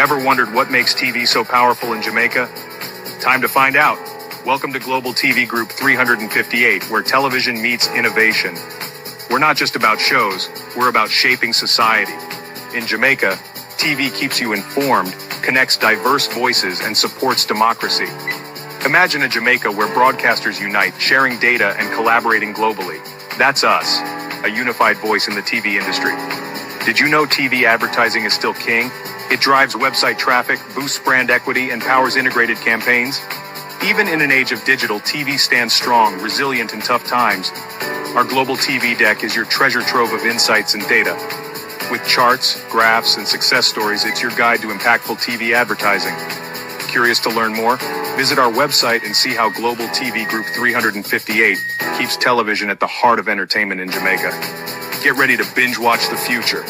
Ever wondered what makes TV so powerful in Jamaica? Time to find out. Welcome to Global TV Group 358, where television meets innovation. We're not just about shows, we're about shaping society. In Jamaica, TV keeps you informed, connects diverse voices, and supports democracy. Imagine a Jamaica where broadcasters unite, sharing data and collaborating globally. That's us, a unified voice in the TV industry. Did you know TV advertising is still king? It drives website traffic, boosts brand equity, and powers integrated campaigns. Even in an age of digital, TV stands strong, resilient in tough times. Our global TV deck is your treasure trove of insights and data. With charts, graphs, and success stories, it's your guide to impactful TV advertising. Curious to learn more? Visit our website and see how Global TV Group 358 keeps television at the heart of entertainment in Jamaica. Get ready to binge watch the future.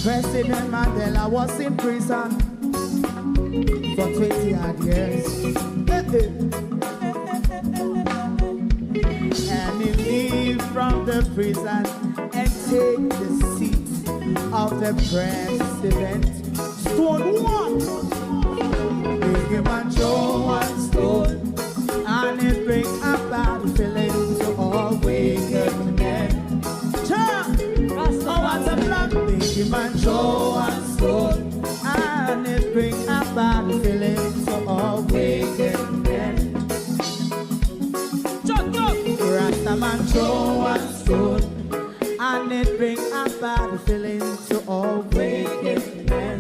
President Mandela was in prison for 20 odd years. And he leave from the prison and take the seat of the president. Stone one, big him and Joe one stone, and it bring about feeling to all wicked men. a man throw one stone, and it bring a bad feeling to all wicked men.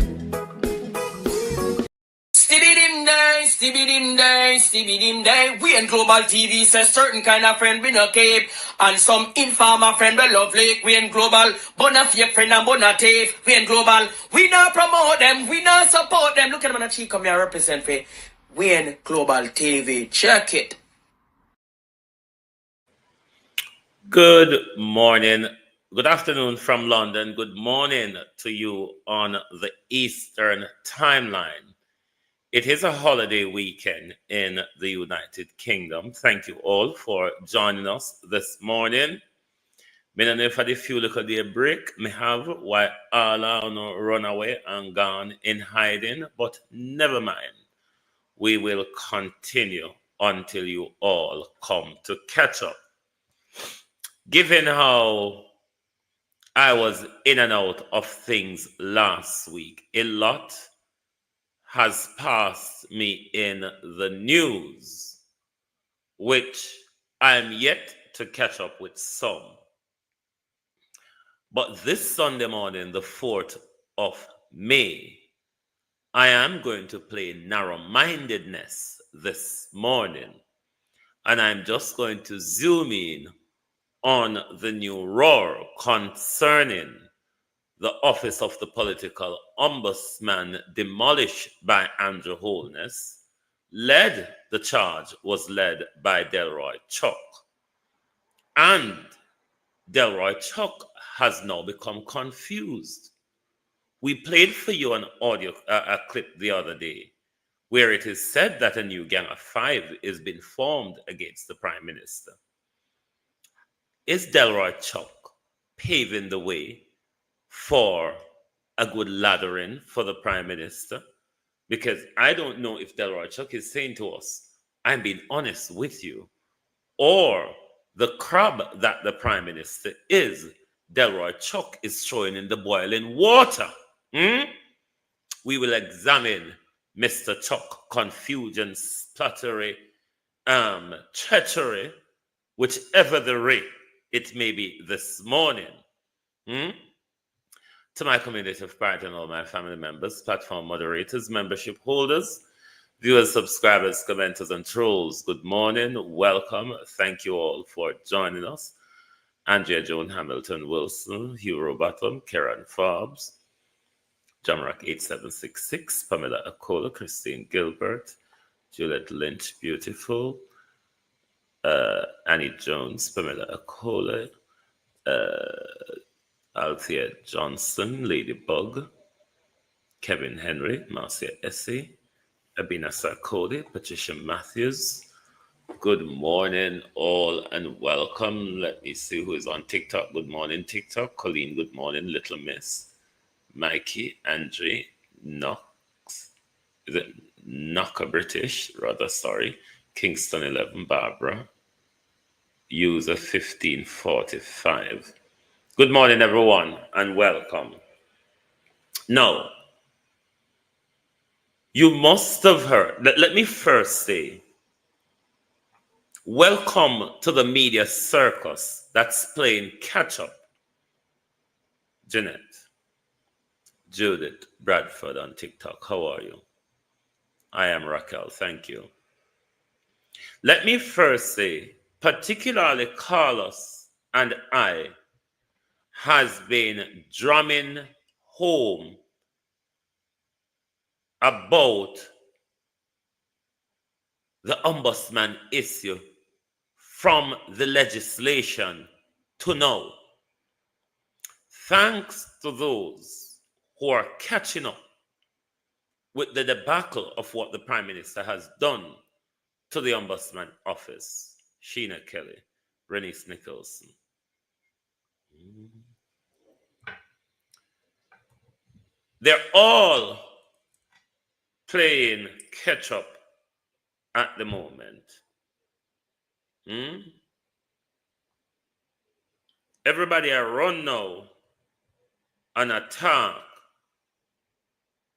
Stibbidim day, stibbidim day, stibbidim day. We in Global TV says certain kind of friend we no cape, and some informer friend we lovely. We in Global, bona fake friend and bona tape. We in Global, we not promote them, we not support them. Look at them on the cheek, come here represent for. We in Global TV, check it. Good morning, good afternoon from London. Good morning to you on the Eastern timeline. It is a holiday weekend in the United Kingdom. Thank you all for joining us this morning. Me no know for the few little day break me have while all are run away and gone in hiding, but never mind. We will continue until you all come to catch up. Given how I was in and out of things last week, a lot has passed me in the news, which I'm yet to catch up with some. But this Sunday morning, the 4th of May, I am going to play narrow-mindedness this morning. And I'm just going to zoom in on the new roar concerning the office of the political ombudsman demolished by Andrew Holness. The charge was led by Delroy Chuck. And Delroy Chuck has now become confused. We played for you an audio a clip the other day where it is said that a new gang of 5 is being formed against the Prime Minister. Is Delroy Chuck paving the way for a good laddering for the Prime Minister? Because I don't know if Delroy Chuck is saying to us, I'm being honest with you, or the crab that the Prime Minister is, Delroy Chuck is throwing in the boiling water. We will examine Mr. Chuck confusion, spluttery, treachery, whichever the rate it may be this morning. To my community of pride and all my family members, platform moderators, membership holders, viewers, subscribers, commenters, and trolls, good morning, welcome. Thank you all for joining us. Andrea Joan Hamilton Wilson, Hugh Robotham, Karen Forbes, Jamrock 8766, Pamela Akola, Christine Gilbert, Juliet Lynch, beautiful, Annie Jones, Pamela Akola, Althea Johnson, Ladybug, Kevin Henry, Marcia Essie, Abina Sarkodi, Patricia Matthews. Good morning, all, and welcome. Let me see who is on TikTok. Good morning, TikTok. Colleen, good morning. Little Miss. Mikey, Andre, Knox. Is it Knocker British? Rather, sorry. Kingston 11, Barbara. User 1545. Good morning, everyone, and welcome. Now, you must have heard. Let me first say, welcome to the media circus that's playing catch up. Jeanette, Judith, Bradford on TikTok, how are you? I am Raquel, thank you. Let me first say, particularly Carlos and I has been drumming home about the ombudsman issue from the legislation to now. Thanks to those who are catching up with the debacle of what the Prime Minister has done to the Ombudsman Office. Sheena Kelly, Renice Nicholson. They're all playing catch up at the moment. Everybody are run now an attack.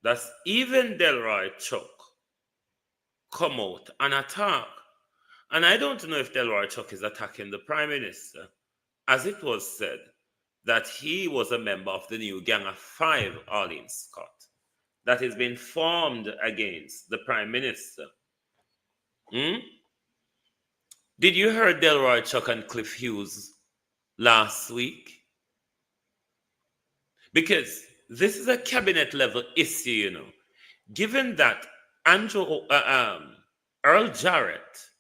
That's even Delroy Chuck come out and attack. And I don't know if Delroy Chuck is attacking the Prime Minister, as it was said that he was a member of the new Gang of Five, Arlene Scott, that has been formed against the Prime Minister. Did you hear Delroy Chuck and Cliff Hughes last week? Because this is a cabinet level issue, you know. Given that Earl Jarrett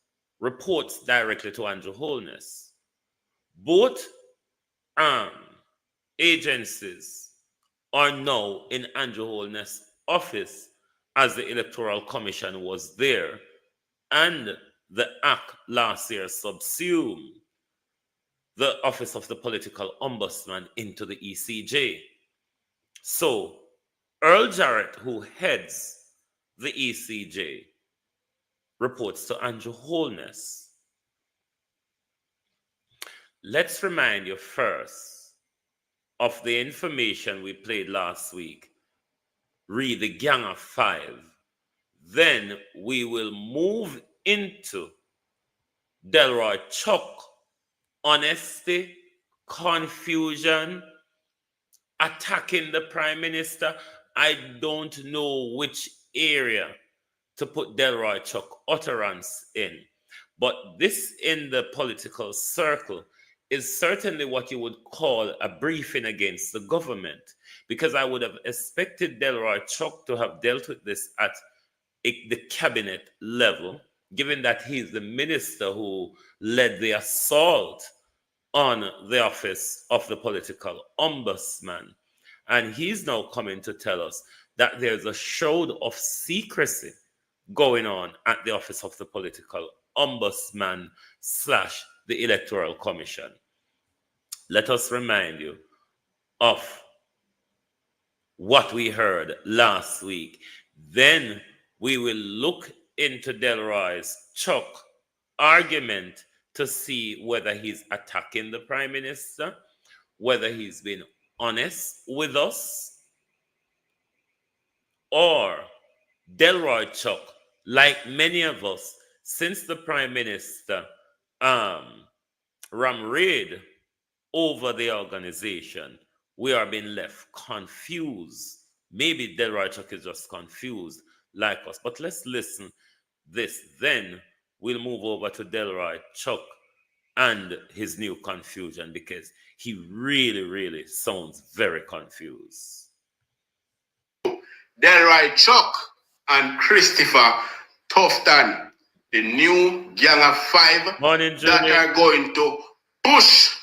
reports directly to Andrew Holness, both agencies are now in Andrew Holness' office, as the Electoral Commission was there, and the act last year subsumed the office of the political ombudsman into the ECJ. So Earl Jarrett, who heads the ECJ, reports to Andrew Holness. Let's remind you first of the information we played last week. Read the Gang of Five. Then we will move into Delroy Chuck. Honesty, confusion, attacking the Prime Minister. I don't know which area to put Delroy Chuck utterance in. But this in the political circle is certainly what you would call a briefing against the government, because I would have expected Delroy Chuck to have dealt with this at the cabinet level, given that he's the minister who led the assault on the office of the political ombudsman. And he's now coming to tell us that there's a shroud of secrecy going on at the office of the political ombudsman / the Electoral Commission. Let us remind you of what we heard last week. Then we will look into Delroy Chuck's argument to see whether he's attacking the Prime Minister, whether he's been honest with us, or Delroy Chuck, like many of us, since the Prime Minister rammed over the organization, we are being left confused. Maybe Delroy Chuck is just confused like us. But let's listen this. Then we'll move over to Delroy Chuck and his new confusion, because he really sounds very confused. Delroy Chuck and Christopher Tufton, the new Gang of Five, that are going to push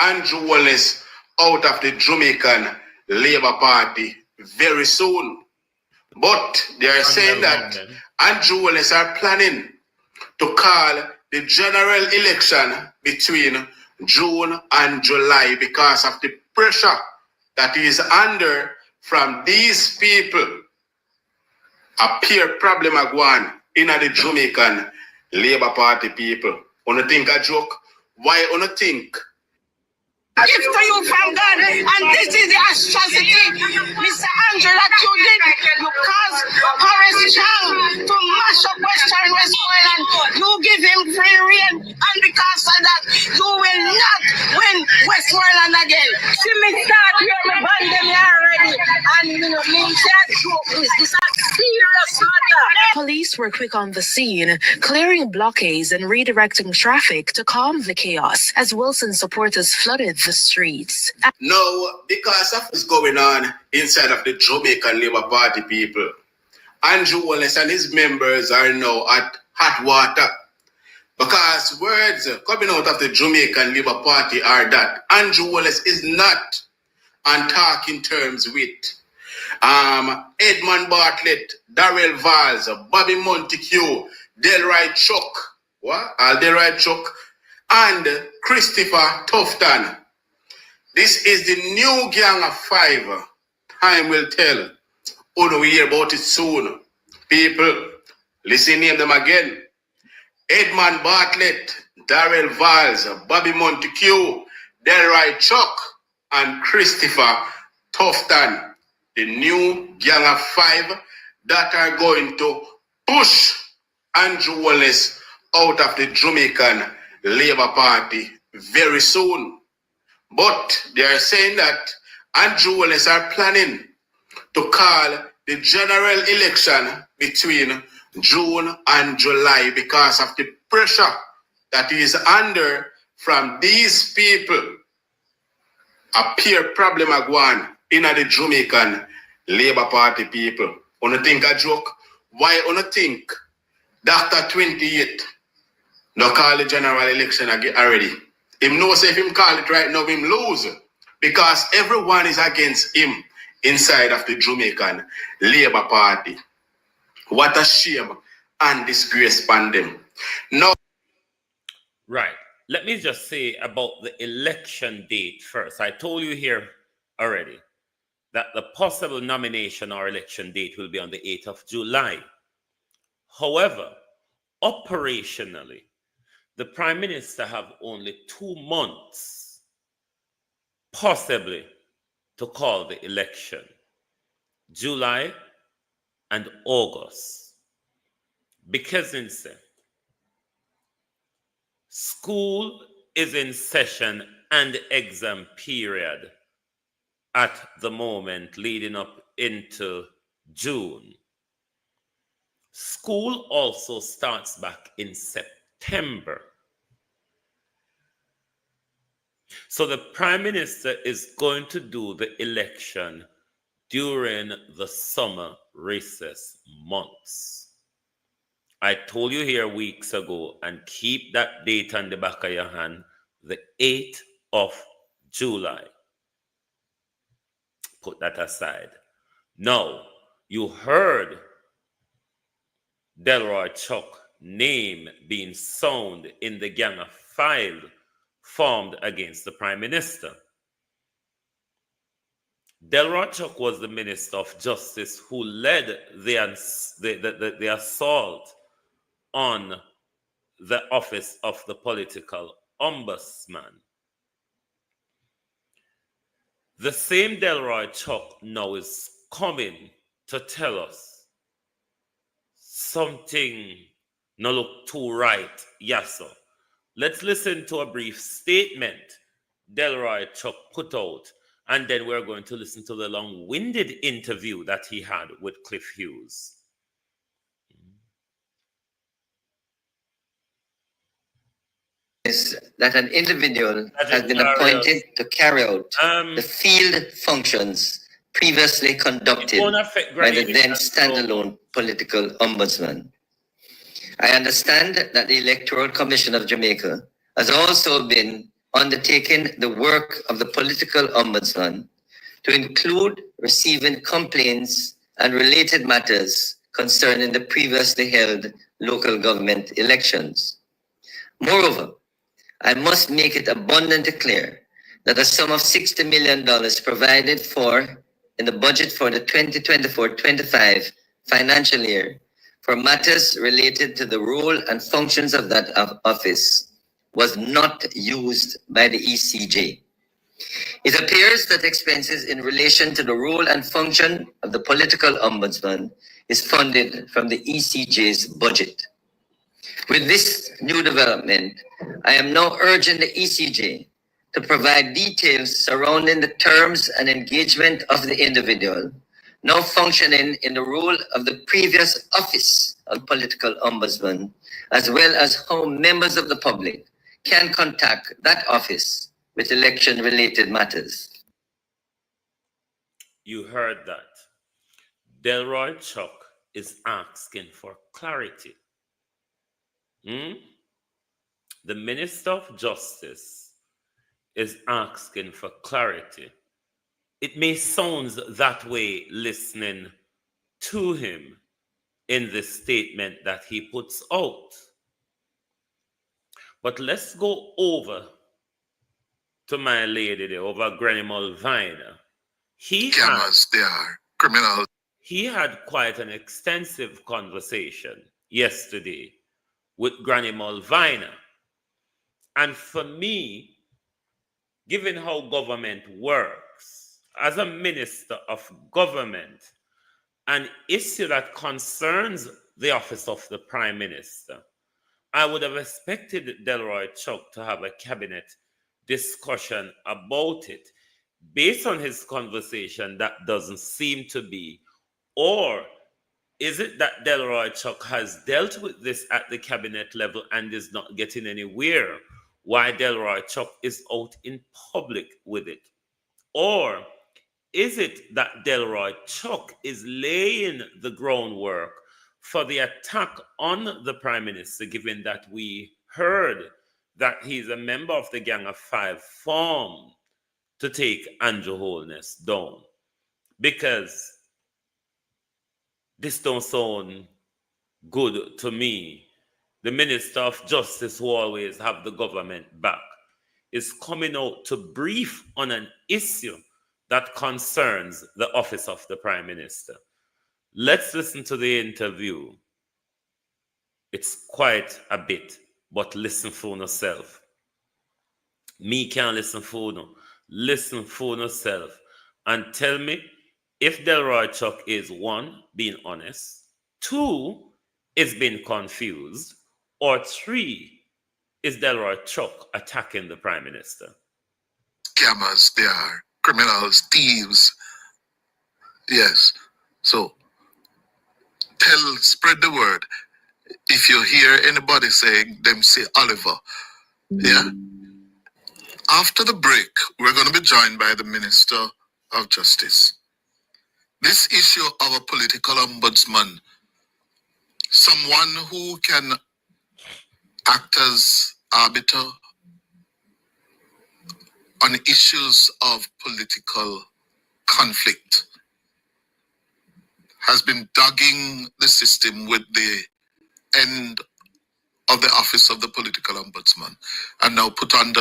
Andrew Holness out of the Jamaican Labour Party very soon. But they are saying that Andrew Holness are planning to call the general election between June and July because of the pressure that he is under from these people. A peer problem agwan in the Jamaican Labour Party people. Wanna think a joke? Why wanna think? Gift to you from God, and this is the atrocity, Mr. Andrew, that you did. You caused Horace Chang to mash up Western Westmoreland. You give him free rein, and because of that, you will not win Westmoreland again. See me start here, me ban them here already, and me said, this is a serious matter. Police were quick on the scene, clearing blockades and redirecting traffic to calm the chaos as Wilson supporters flooded the streets. Now, because of what's going on inside of the Jamaican Labour Party people, Andrew Holness and his members are now at hot water. Because words coming out of the Jamaican Labour Party are that Andrew Holness is not on talking terms with Edmund Bartlett, Darrell Valls, Bobby Montague, Delroy Chuck, Delroy Chuck, and Christopher Tufton. This is the new Gang of Five. Time will tell. Oh, we hear about it soon. People, listen to them again. Edmund Bartlett, Darrell Valls, Bobby Montague, Delroy Chuck, and Christopher Tufton. The new Gang of Five that are going to push Andrew Holness out of the Jamaican Labour Party very soon. But they are saying that Andrew Holness are planning to call the general election between June and July because of the pressure that he is under from these people. A peer problem agwan in the Jamaican Labour Party people. Wanna think a joke? Why wanna think Dr. 28 no call the general election already? Him knows if him call it right now, him lose. Because everyone is against him inside of the Jamaican Labour Party. What a shame and disgrace upon them. Now, right. Let me just say about the election date first. I told you here already that the possible nomination or election date will be on the 8th of July. However, operationally, the Prime Minister have only 2 months, possibly, to call the election. July and August. Because instead, school is in session and exam period at the moment leading up into June. School also starts back in September. So the Prime Minister is going to do the election during the summer recess months. I told you here weeks ago, and keep that date on the back of your hand, the 8th of July. Put that aside. Now, you heard Delroy Chuck name being sound in the Gang of Five formed against the Prime Minister. Delroy Chuck was the Minister of Justice who led the assault on the office of the political ombudsman. The same Delroy Chuck now is coming to tell us something no look too right, yes sir. Let's listen to a brief statement Delroy Chuck put out, and then we're going to listen to the long-winded interview that he had with Cliff Hughes. Is that an individual has been appointed to carry out the field functions previously conducted by the then standalone political ombudsman. I understand that the Electoral Commission of Jamaica has also been undertaking the work of the political ombudsman to include receiving complaints and related matters concerning the previously held local government elections. Moreover, I must make it abundantly clear that a sum of $60 million provided for in the budget for the 2024-25 financial year for matters related to the role and functions of that office was not used by the ECJ. It appears that expenses in relation to the role and function of the political ombudsman is funded from the ECJ's budget. With this new development, I am now urging the ECJ to provide details surrounding the terms and engagement of the individual now functioning in the role of the previous office of political ombudsman, as well as how members of the public can contact that office with election-related matters. You heard that. Delroy Chuck is asking for clarity. The Minister of Justice is asking for clarity. It may sound that way listening to him in the statement that he puts out. But let's go over to my lady there, over Granny Mulvina. He had quite an extensive conversation yesterday with Granny Mulvina. And for me, given how government works, as a minister of government, an issue that concerns the office of the Prime Minister I would have expected Delroy Chuck to have a cabinet discussion about it. Based on his conversation, that doesn't seem to be. Or is it that Delroy Chuck has dealt with this at the cabinet level and is not getting anywhere? Why Delroy Chuck is out in public with it? Or is it that Delroy Chuck is laying the groundwork for the attack on the Prime Minister, given that we heard that he's a member of the Gang of Five formed to take Andrew Holness down? Because this don't sound good to me. The Minister of Justice, who always have the government back, is coming out to brief on an issue that concerns the office of the Prime Minister. Let's listen to the interview. It's quite a bit, but listen for yourself. Me can't listen for no. Listen for yourself and tell me if Delroy Chuck is, one, being honest, two, is being confused, or three, is Delroy Chuck attacking the Prime Minister? Scammers, they are criminals, thieves. Yes. So spread the word. If you hear anybody saying them say Oliver, yeah. After the break, we're going to be joined by the Minister of Justice. This issue of a political ombudsman, someone who can act as arbiter on issues of political conflict, has been dogging the system with the end of the office of the political ombudsman and now put under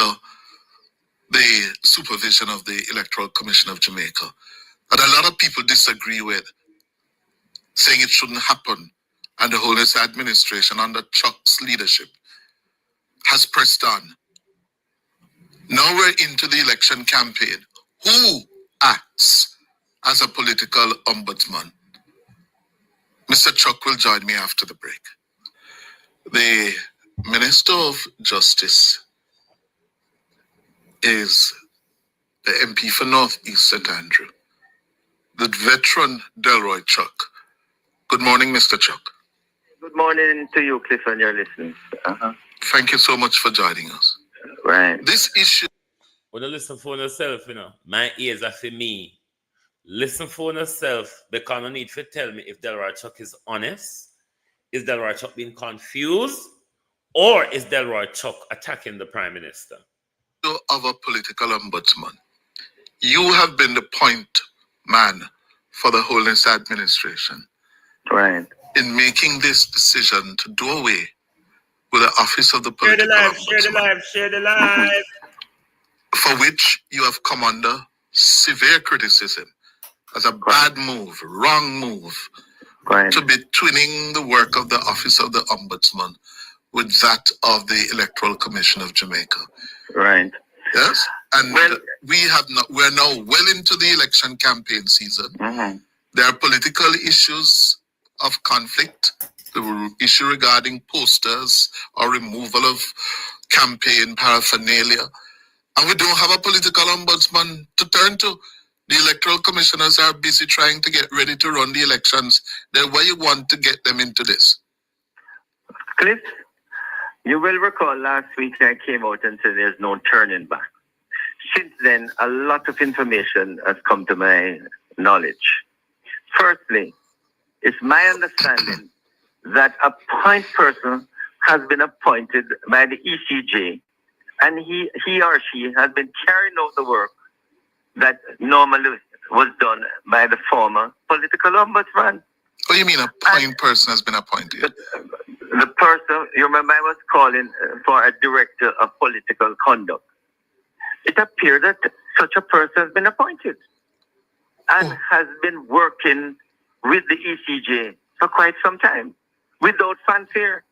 the supervision of the Electoral Commission of Jamaica. That a lot of people disagree with, saying it shouldn't happen, and the Holness administration under Chuck's leadership has pressed on. Now we're into the election campaign. Who acts as a political ombudsman? Mr. Chuck will join me after the break. The Minister of Justice is the MP for North East St. Andrew, the veteran Delroy Chuck. Good morning, Mr. Chuck. Good morning to you, Cliff, and your listeners. Thank you so much for joining us. Right. This issue... Well, listen for yourself, you know. My ears are for me. Listen for yourself, because no need to tell me if Delroy Chuck is honest. Is Delroy Chuck being confused? Or is Delroy Chuck attacking the Prime Minister? Of a political ombudsman. You have been the point man for the Holness administration. Right. In making this decision to do away with the office of the political ombudsman. Share the live. For which you have come under severe criticism as a bad move, wrong move, to be twinning the work of the office of the ombudsman with that of the Electoral Commission of Jamaica. Right. Yes. And we're now well into the election campaign season. Mm-hmm. There are political issues of conflict, the issue regarding posters or removal of campaign paraphernalia. And we don't have a political ombudsman to turn to. The electoral commissioners are busy trying to get ready to run the elections. Then why you want to get them into this? Cliff, you will recall last week I came out and said there's no turning back. Since then, a lot of information has come to my knowledge. Firstly, it's my understanding that a point person has been appointed by the ECJ, and he or she has been carrying out the work that normally was done by the former political ombudsman. What do you mean a point person has been appointed? The person, you remember I was calling for a director of political conduct. It appears that such a person has been appointed and has been working with the ECJ for quite some time without fanfare.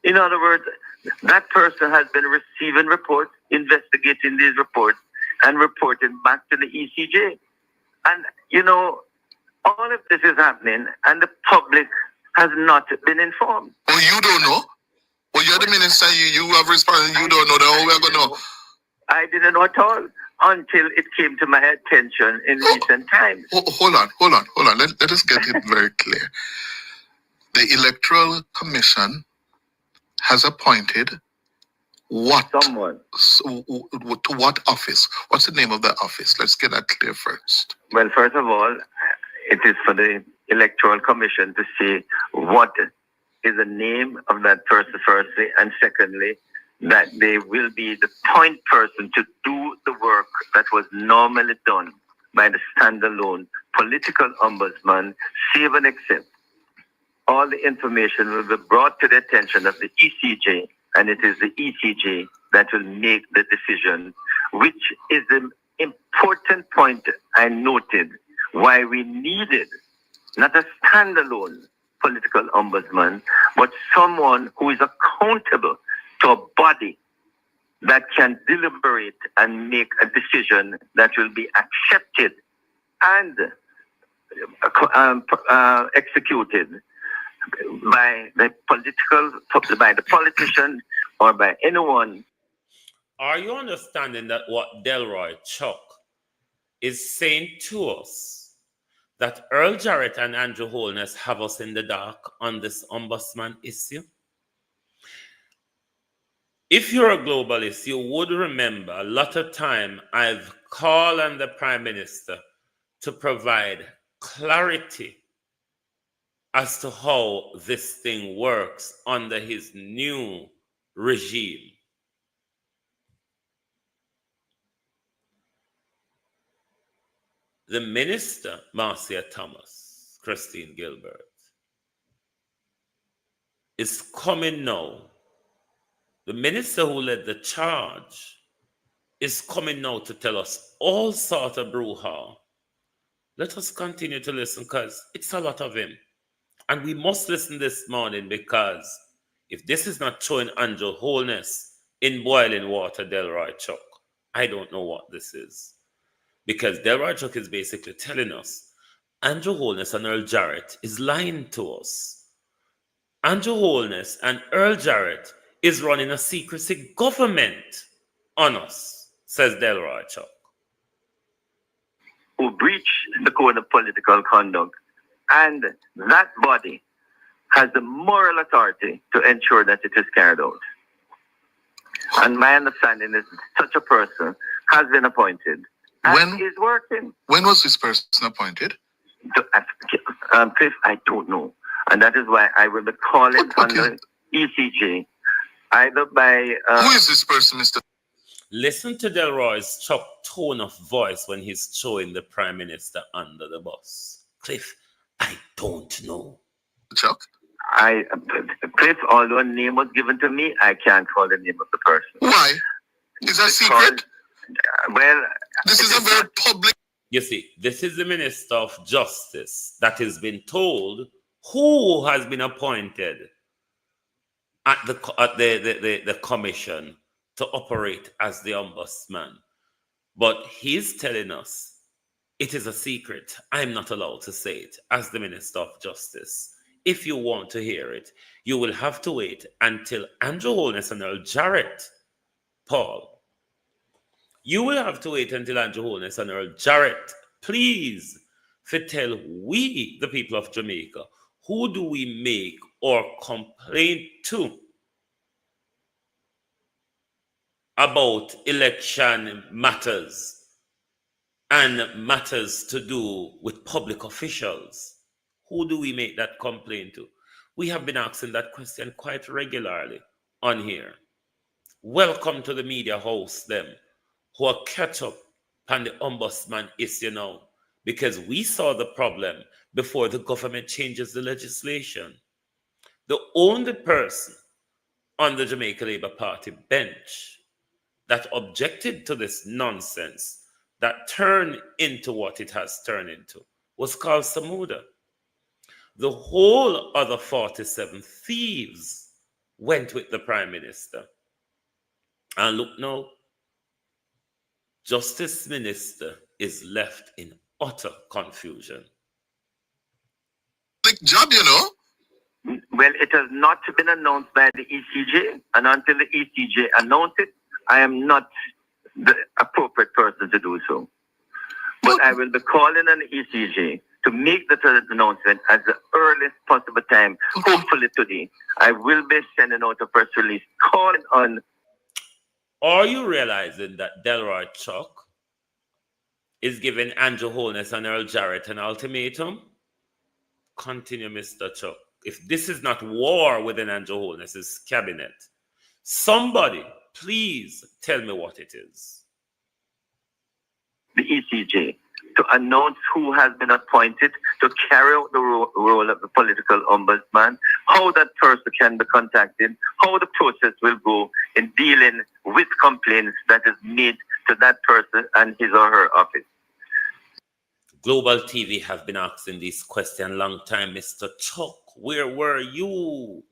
In other words, that person has been receiving reports, investigating these reports, and reporting back to the ECJ. And, you know, all of this is happening, and the public has not been informed. Oh, you don't know? Well, you're the minister. You have responsibility. You don't know how we're going to know. I didn't know at all until it came to my attention in recent times. Hold on. Let us get it very clear. The Electoral Commission has appointed what? Someone. To what office? What's the name of that office? Let's get that clear first. Well, first of all, it is for the Electoral Commission to see what is the name of that person, firstly, and secondly, that they will be the point person to do the work that was normally done by the standalone political ombudsman, save and except. All the information will be brought to the attention of the ECJ, and it is the ECJ that will make the decision, which is the important point I noted why we needed not a standalone political ombudsman, but someone who is accountable to a body that can deliberate and make a decision that will be accepted and executed by the politician or by anyone. Are you understanding that what Delroy Chuck is saying to us? That Earl, Jarrett, and Andrew Holness have us in the dark on this ombudsman issue? If you're a globalist, you would remember a lot of time I've called on the Prime Minister to provide clarity as to how this thing works under his new regime. The minister, Marcia Thomas, Christine Gilbert, is coming now. The minister who led the charge is coming now to tell us all sorts of brouhaha. Let us continue to listen because it's a lot of him. And we must listen this morning because if this is not showing Andrew Holness in boiling water, Delroy Chuck, I don't know what this is. Because Delroy Chuck is basically telling us Andrew Holness and Earl Jarrett is lying to us. Andrew Holness and Earl Jarrett is running a secrecy government on us, says Delroy Chuck. Who breach the code of political conduct, and that body has the moral authority to ensure that it is carried out. And my understanding is such a person has been appointed. And is working. When was this person appointed? Cliff, I don't know. And that is why I will be calling on the ECJ, either by... Who is this person, Mr.? Listen to Delroy's Chuck tone of voice when he's throwing the Prime Minister under the bus. Cliff, I don't know. Chuck? Cliff, although a name was given to me, I can't call the name of the person. Why? Is that secret? Well, this is a very public. You see, this is the Minister of Justice that has been told who has been appointed at the commission to operate as the ombudsman. But he's telling us it is a secret. I'm not allowed to say it as the Minister of Justice. If you want to hear it, you will have to wait until Andrew Holness and Earl Jarrett, Paul. You will have to wait until Andrew Holness and Earl Jarrett, please, to tell we, the people of Jamaica, who do we make our complaint to about election matters and matters to do with public officials? Who do we make that complaint to? We have been asking that question quite regularly on here. Welcome to the media house, them, who are catch up on the ombudsman issue now, because we saw the problem before the government changes the legislation. The only person on the Jamaica Labour Party bench that objected to this nonsense that turned into what it has turned into was called Samuda. The whole other 47 thieves went with the Prime Minister. And look now, Justice Minister is left in utter confusion. Big job, you know. Well, it has not been announced by the ECJ, and until the ECJ announce it, I am not the appropriate person to do so. But I will be calling on the ECJ to make the announcement at the earliest possible time, hopefully today. I will be sending out a press release calling on. Are you realizing that Delroy Chuck is giving Andrew Holness and Earl Jarrett an ultimatum? Continue, Mr. Chuck. If this is not war within Andrew Holness's cabinet, somebody please tell me what it is. The ECJ to announce who has been appointed to carry out the role of the political ombudsman, how that person can be contacted, how the process will go in dealing with complaints that is made to that person and his or her office. Global TV have been asking this question a long time, Mr. Chuck. Where were you?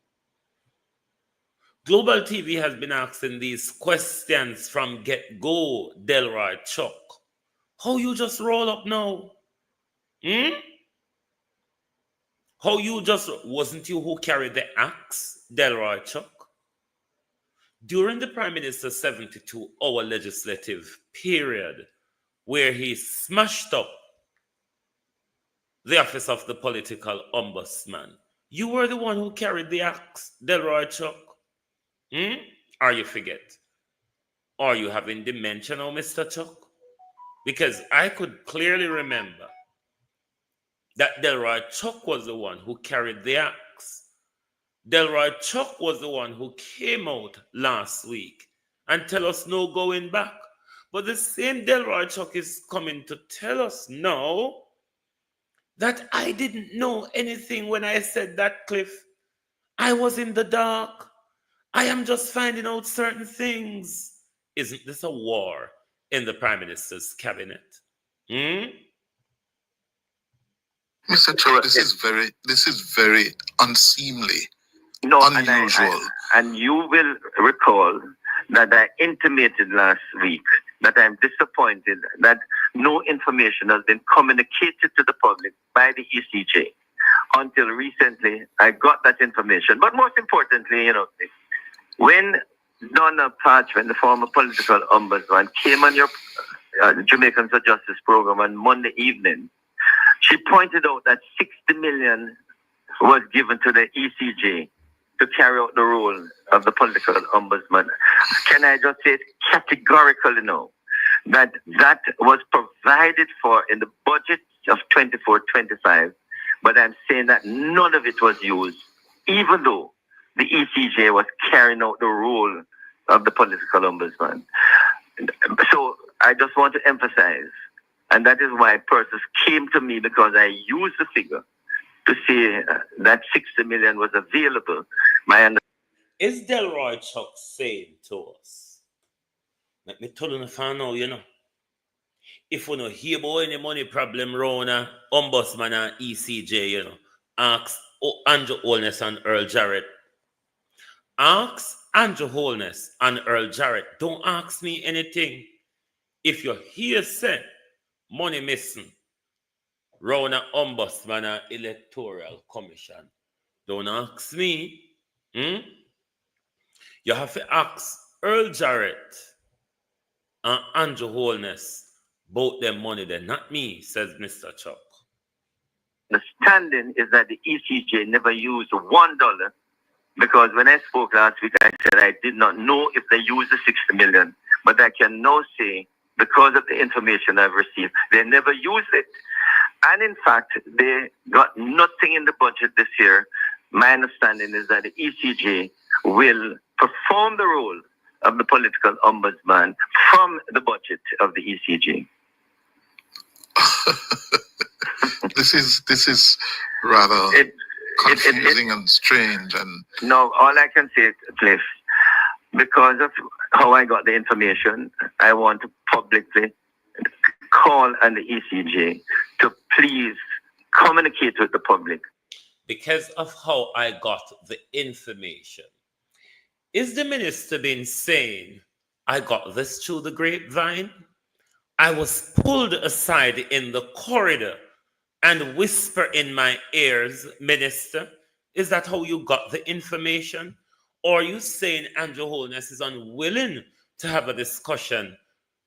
Global TV has been asking these questions from get-go, Delroy Chuck. How you just roll up now? How you just, wasn't you who carried the axe, Delroy Chuck? During the Prime Minister's 72-hour legislative period, where he smashed up the office of the political ombudsman, you were the one who carried the axe, Delroy Chuck. Or you forget? Are you having dementia now, Mr. Chuck? Because I could clearly remember that Delroy Chuck was the one who carried the axe. Delroy Chuck was the one who came out last week and tell us no going back. But the same Delroy Chuck is coming to tell us now that I didn't know anything when I said that, Cliff. I was in the dark. I am just finding out certain things. Isn't this a war in the Prime Minister's cabinet? Mr. Chuck, this is very unseemly, unusual. And you will recall that I intimated last week that I'm disappointed that no information has been communicated to the public by the ECJ. Until recently, I got that information. But most importantly, when Donna Parchman, the former political ombudsman, came on your Jamaicans for Justice program on Monday evening, she pointed out that 60 million was given to the ECJ to carry out the role of the political ombudsman. Can I just say it categorically now that that was provided for in the budget of 24-25, but I'm saying that none of it was used, even though the ECJ was carrying out the role of the political ombudsman. So I just want to emphasize, and that is why persons came to me, because I used the figure to say that 60 million was available. Is Delroy Chuck saying to us, let me tell you now, if we don't hear about any money problem around ombudsman and ECJ, ask Andrew Holness and Earl Jarrett. Ask Andrew Holness and Earl Jarrett. Don't ask me anything. If you hear say money missing round an ombudsman and electoral commission, don't ask me. You have to ask Earl Jarrett and Andrew Holness about them money there, not me, says Mr. Chuck. The standing is that the ECJ never used $1, because when I spoke last week, I said I did not know if they used the 60 million, but I can now say, because of the information I've received, they never used it. And in fact, they got nothing in the budget this year. My understanding is that the ECJ will perform the role of the political ombudsman from the budget of the ECJ. This is rather confusing and strange. And no, all I can say, Cliff, because of how I got the information, I want to publicly call on the ECJ to please communicate with the public. Because of how I got the information, is the minister been saying, I got this through the grapevine? I was pulled aside in the corridor and whisper in my ears, Minister, Is that how you got the information? Or are you saying Andrew Holness is unwilling to have a discussion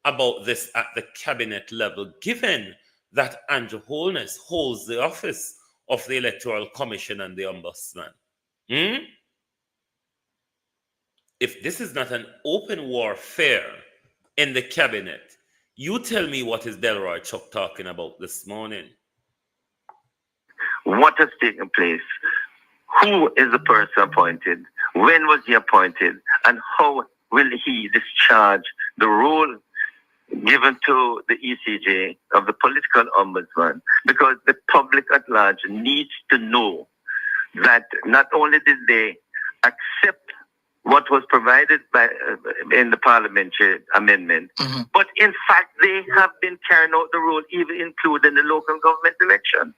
about this at the cabinet level, given that Andrew Holness holds the office of the Electoral Commission and the Ombudsman? If this is not an open warfare in the cabinet, you tell me what is Delroy Chuck talking about this morning? What has taken place? Who is the person appointed? When was he appointed? And how will he discharge the role given to the ECJ of the political ombudsman? Because the public at large needs to know that not only did they accept what was provided by in the parliamentary amendment, but in fact they have been carrying out the role, even including the local government election.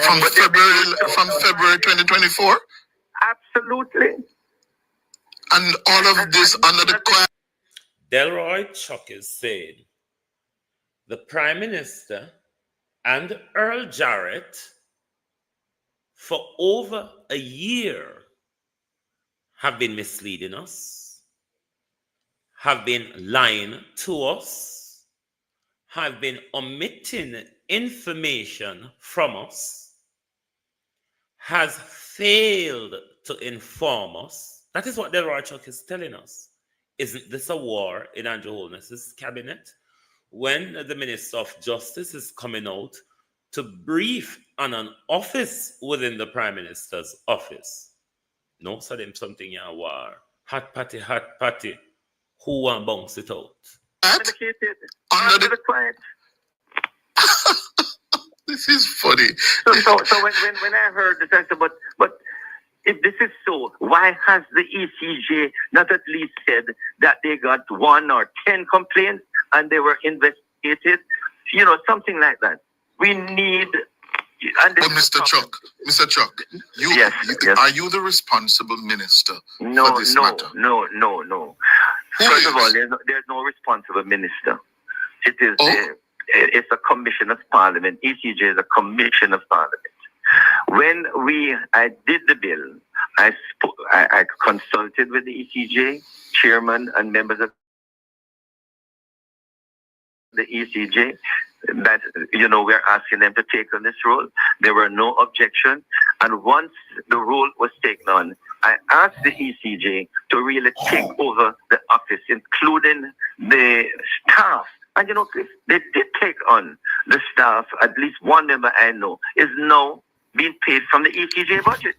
From February 2024? Absolutely. And all of this under the Delroy Chuck is saying the Prime Minister and Earl Jarrett for over a year have been misleading us, have been lying to us, have been omitting information from us, has failed to inform us. That is what Delroy Chuck is telling us. Isn't this a war in Andrew Holness's cabinet? When the Minister of Justice is coming out to brief on an office within the Prime Minister's office. No, so them something in a war. Hot patty. Who want bounce it out? Under the quiet. This is funny. So when I heard this, I said, but if this is so, why has the ECJ not at least said that they got 1 or 10 complaints and they were investigated? You know, something like that. We need... Mr. Chuck, yes. Are you the responsible minister for this matter? No. First of all, there's no responsible minister. It is it's a commission of parliament. ECJ is a commission of parliament. When I did the bill, I consulted with the ECJ chairman and members of the ECJ that, we're asking them to take on this role. There were no objections. And once the role was taken on, I asked the ECJ to really take over the office, including the staff. And, Chris, they did take on the staff. At least one member I know is now being paid from the ECJ budget,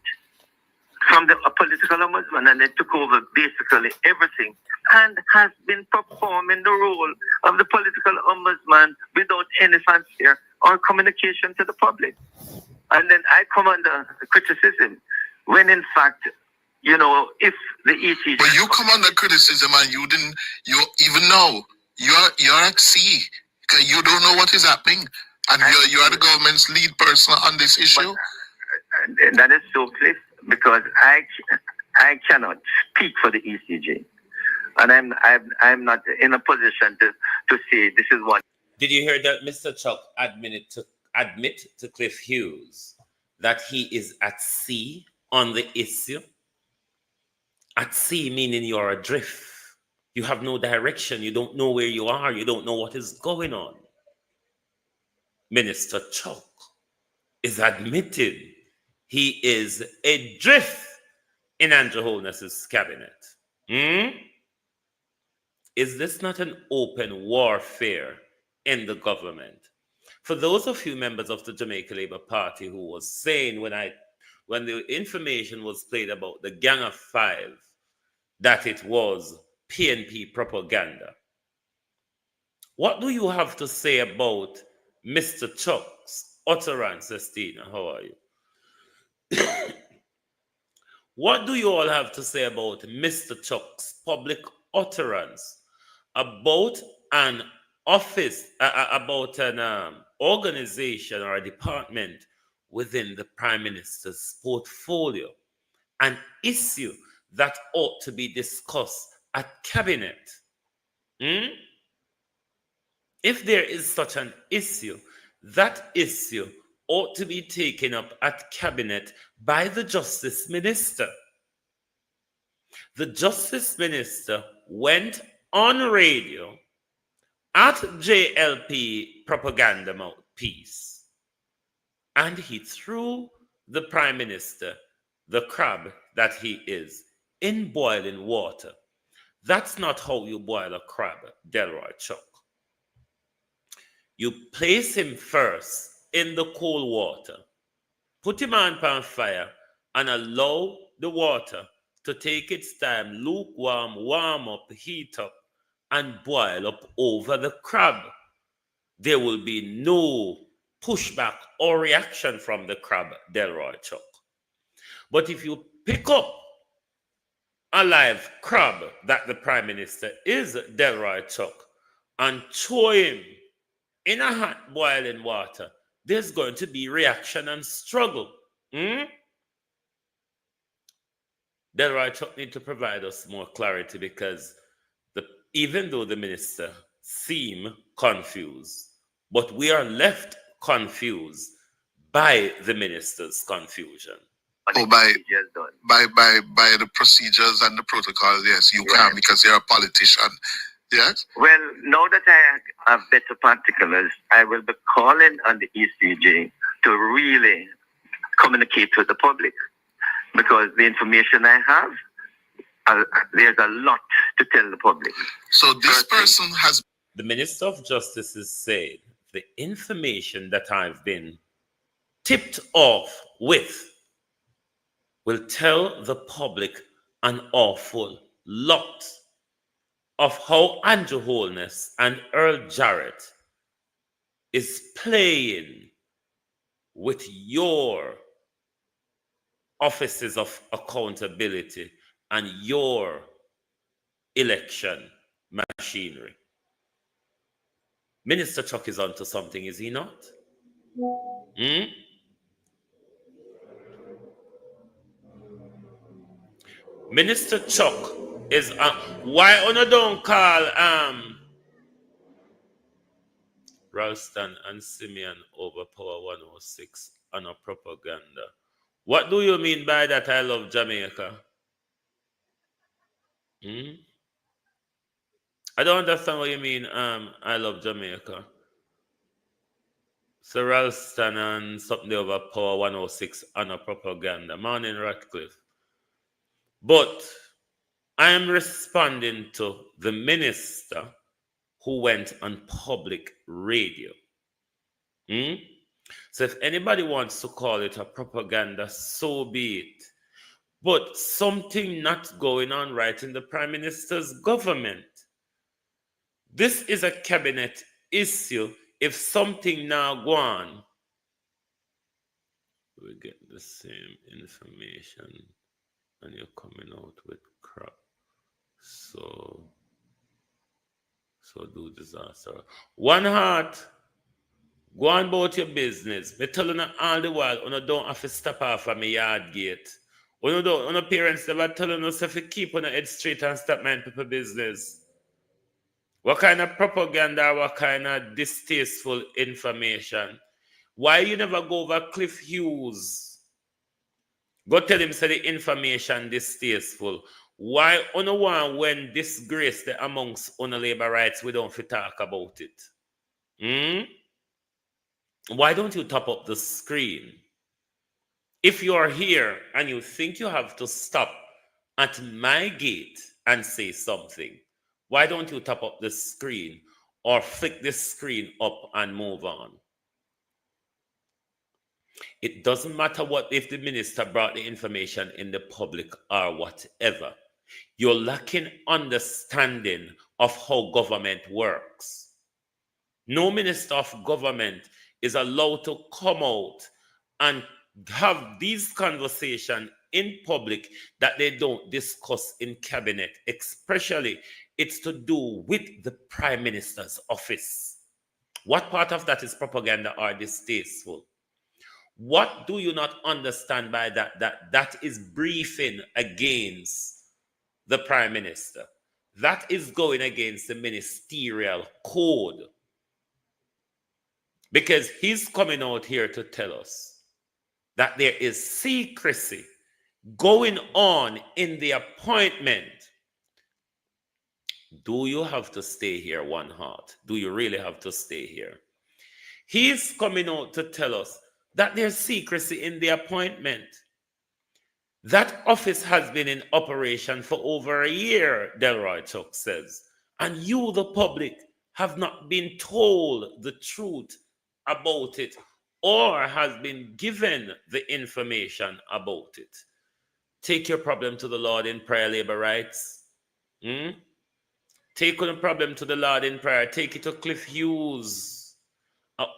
from the political ombudsman, and they took over basically everything and has been performing the role of the political ombudsman without any fanfare or communication to the public. And then I come under criticism when in fact, if the ECJ... But you come under criticism and you even know, you're at sea. You don't know what is happening. And you are the government's lead person on this issue. But that is so clear, because I cannot speak for the ECJ. And I'm not in a position to say this is what. Did you hear that Mr. Chuck admit to Cliff Hughes that he is at sea on the issue? At sea meaning you're adrift. You have no direction. You don't know where you are. You don't know what is going on. Minister Chuck is admitted he is adrift in Andrew Holness's cabinet. Is this not an open warfare in the government? For those of you members of the Jamaica Labour Party who was saying when the information was played about the Gang of Five that it was PNP propaganda, what do you have to say about Mr. Chuck's utterance, Estina? How are you? What do you all have to say about Mr. Chuck's public utterance about an office, about an organization or a department within the Prime Minister's portfolio, an issue that ought to be discussed at cabinet? If there is such an issue, that issue ought to be taken up at cabinet by the Justice Minister. The Justice Minister went on radio at JLP propaganda mouthpiece, and he threw the Prime Minister, the crab that he is, in boiling water. That's not how you boil a crab, Delroy Chuck. You place him first in the cold water, put him on fire, and allow the water to take its time, lukewarm, warm up, heat up, and boil up over the crab. There will be no pushback or reaction from the crab, Delroy Chuck. But if you pick up a live crab that the Prime Minister is, Delroy Chuck, and throw him in a hot boiling water, there's going to be reaction and struggle. Delroy Chuck need to provide us more clarity, because even though the minister seem confused, but we are left confused by the minister's confusion. Oh, by the procedures and the protocol, yes, you can, because you're a politician. Yes. Well, now that I have better particulars, I will be calling on the ECJ to really communicate with the public, because the information I have, there's a lot to tell the public. So this person has... The Minister of Justice is saying the information that I've been tipped off with will tell the public an awful lot of how Andrew Holness and Earl Jarrett is playing with your offices of accountability and your election machinery. Minister Chuck is onto something, is he not? Minister Chuck is why on don't call Ralston and Simeon over Power 106 on a propaganda. What do you mean by that? I love Jamaica. I don't understand what you mean. I love Jamaica. So Ralston and something over Power 106 on a propaganda. Morning, Ratcliffe. But I am responding to the minister who went on public radio. So if anybody wants to call it a propaganda, so be it. But something not going on right in the Prime Minister's government. This is a cabinet issue. If something now go on, we get the same information and you're coming out with crap. So do disaster. One heart, go on about your business. Me tell you all the while, you don't have to stop off at my yard gate. You parents never tell you if you keep on the head straight and stop mind people business. What kind of propaganda, what kind of distasteful information? Why you never go over Cliff Hughes? Go tell him say the information distasteful. Why on the one when disgrace the amongst on labor rights we don't fit talk about it? Why don't you top up the screen? If you are here and you think you have to stop at my gate and say something, why don't you top up the screen or flick the screen up and move on? It doesn't matter what if the minister brought the information in the public or whatever. You're lacking understanding of how government works. No minister of government is allowed to come out and have these conversations in public that they don't discuss in cabinet, especially it's to do with the Prime Minister's office. What part of that is propaganda or distasteful? What do you not understand by that? That is briefing against the Prime Minister. That is going against the ministerial code. Because he's coming out here to tell us that there is secrecy going on in the appointment. Do you have to stay here, One Heart? Do you really have to stay here? He's coming out to tell us that there's secrecy in the appointment. That office has been in operation for over a year, Delroy Chuck says. And you, the public, have not been told the truth about it or has been given the information about it. Take your problem to the Lord in prayer, labor rights. Take the problem to the Lord in prayer. Take it to Cliff Hughes.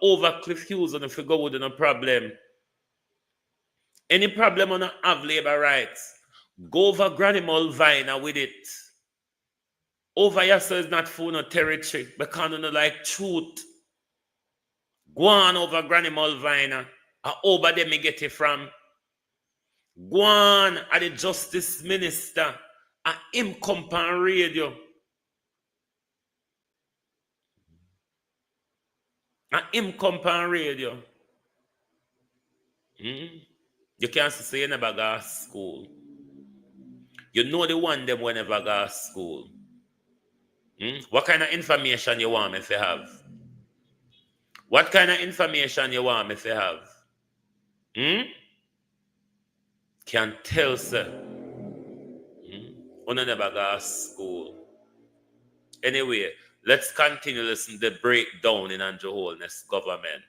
Over Cliff Hughes on the figure with no problem. Any problem on have labor rights, go over Granny Mulvina with it. Over here so it's not for no territory because no like truth. Go on over Granny Mulvina. Over there me get it from. Go on at the Justice Minister. Him come on radio. Him come on radio. You can't say you never go to school. You know the one them will never go to school. What kind of information you want me to have? What kind of information you want me to have? Can tell, sir. You never go to school. Anyway, let's continue listening to the breakdown in Andrew Holness government.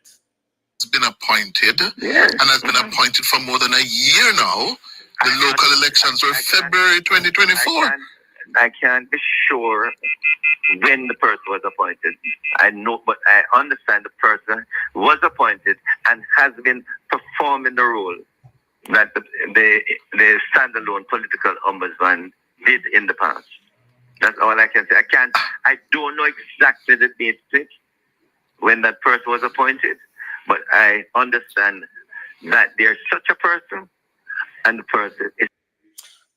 Has been appointed and has been appointed for more than a year now. The local elections were February 2024. I can't be sure when the person was appointed. I know, but I understand the person was appointed and has been performing the role that the standalone political ombudsman did in the past. That's all I can say. I don't know exactly the date when that person was appointed, but I understand that there's such a person and the person is.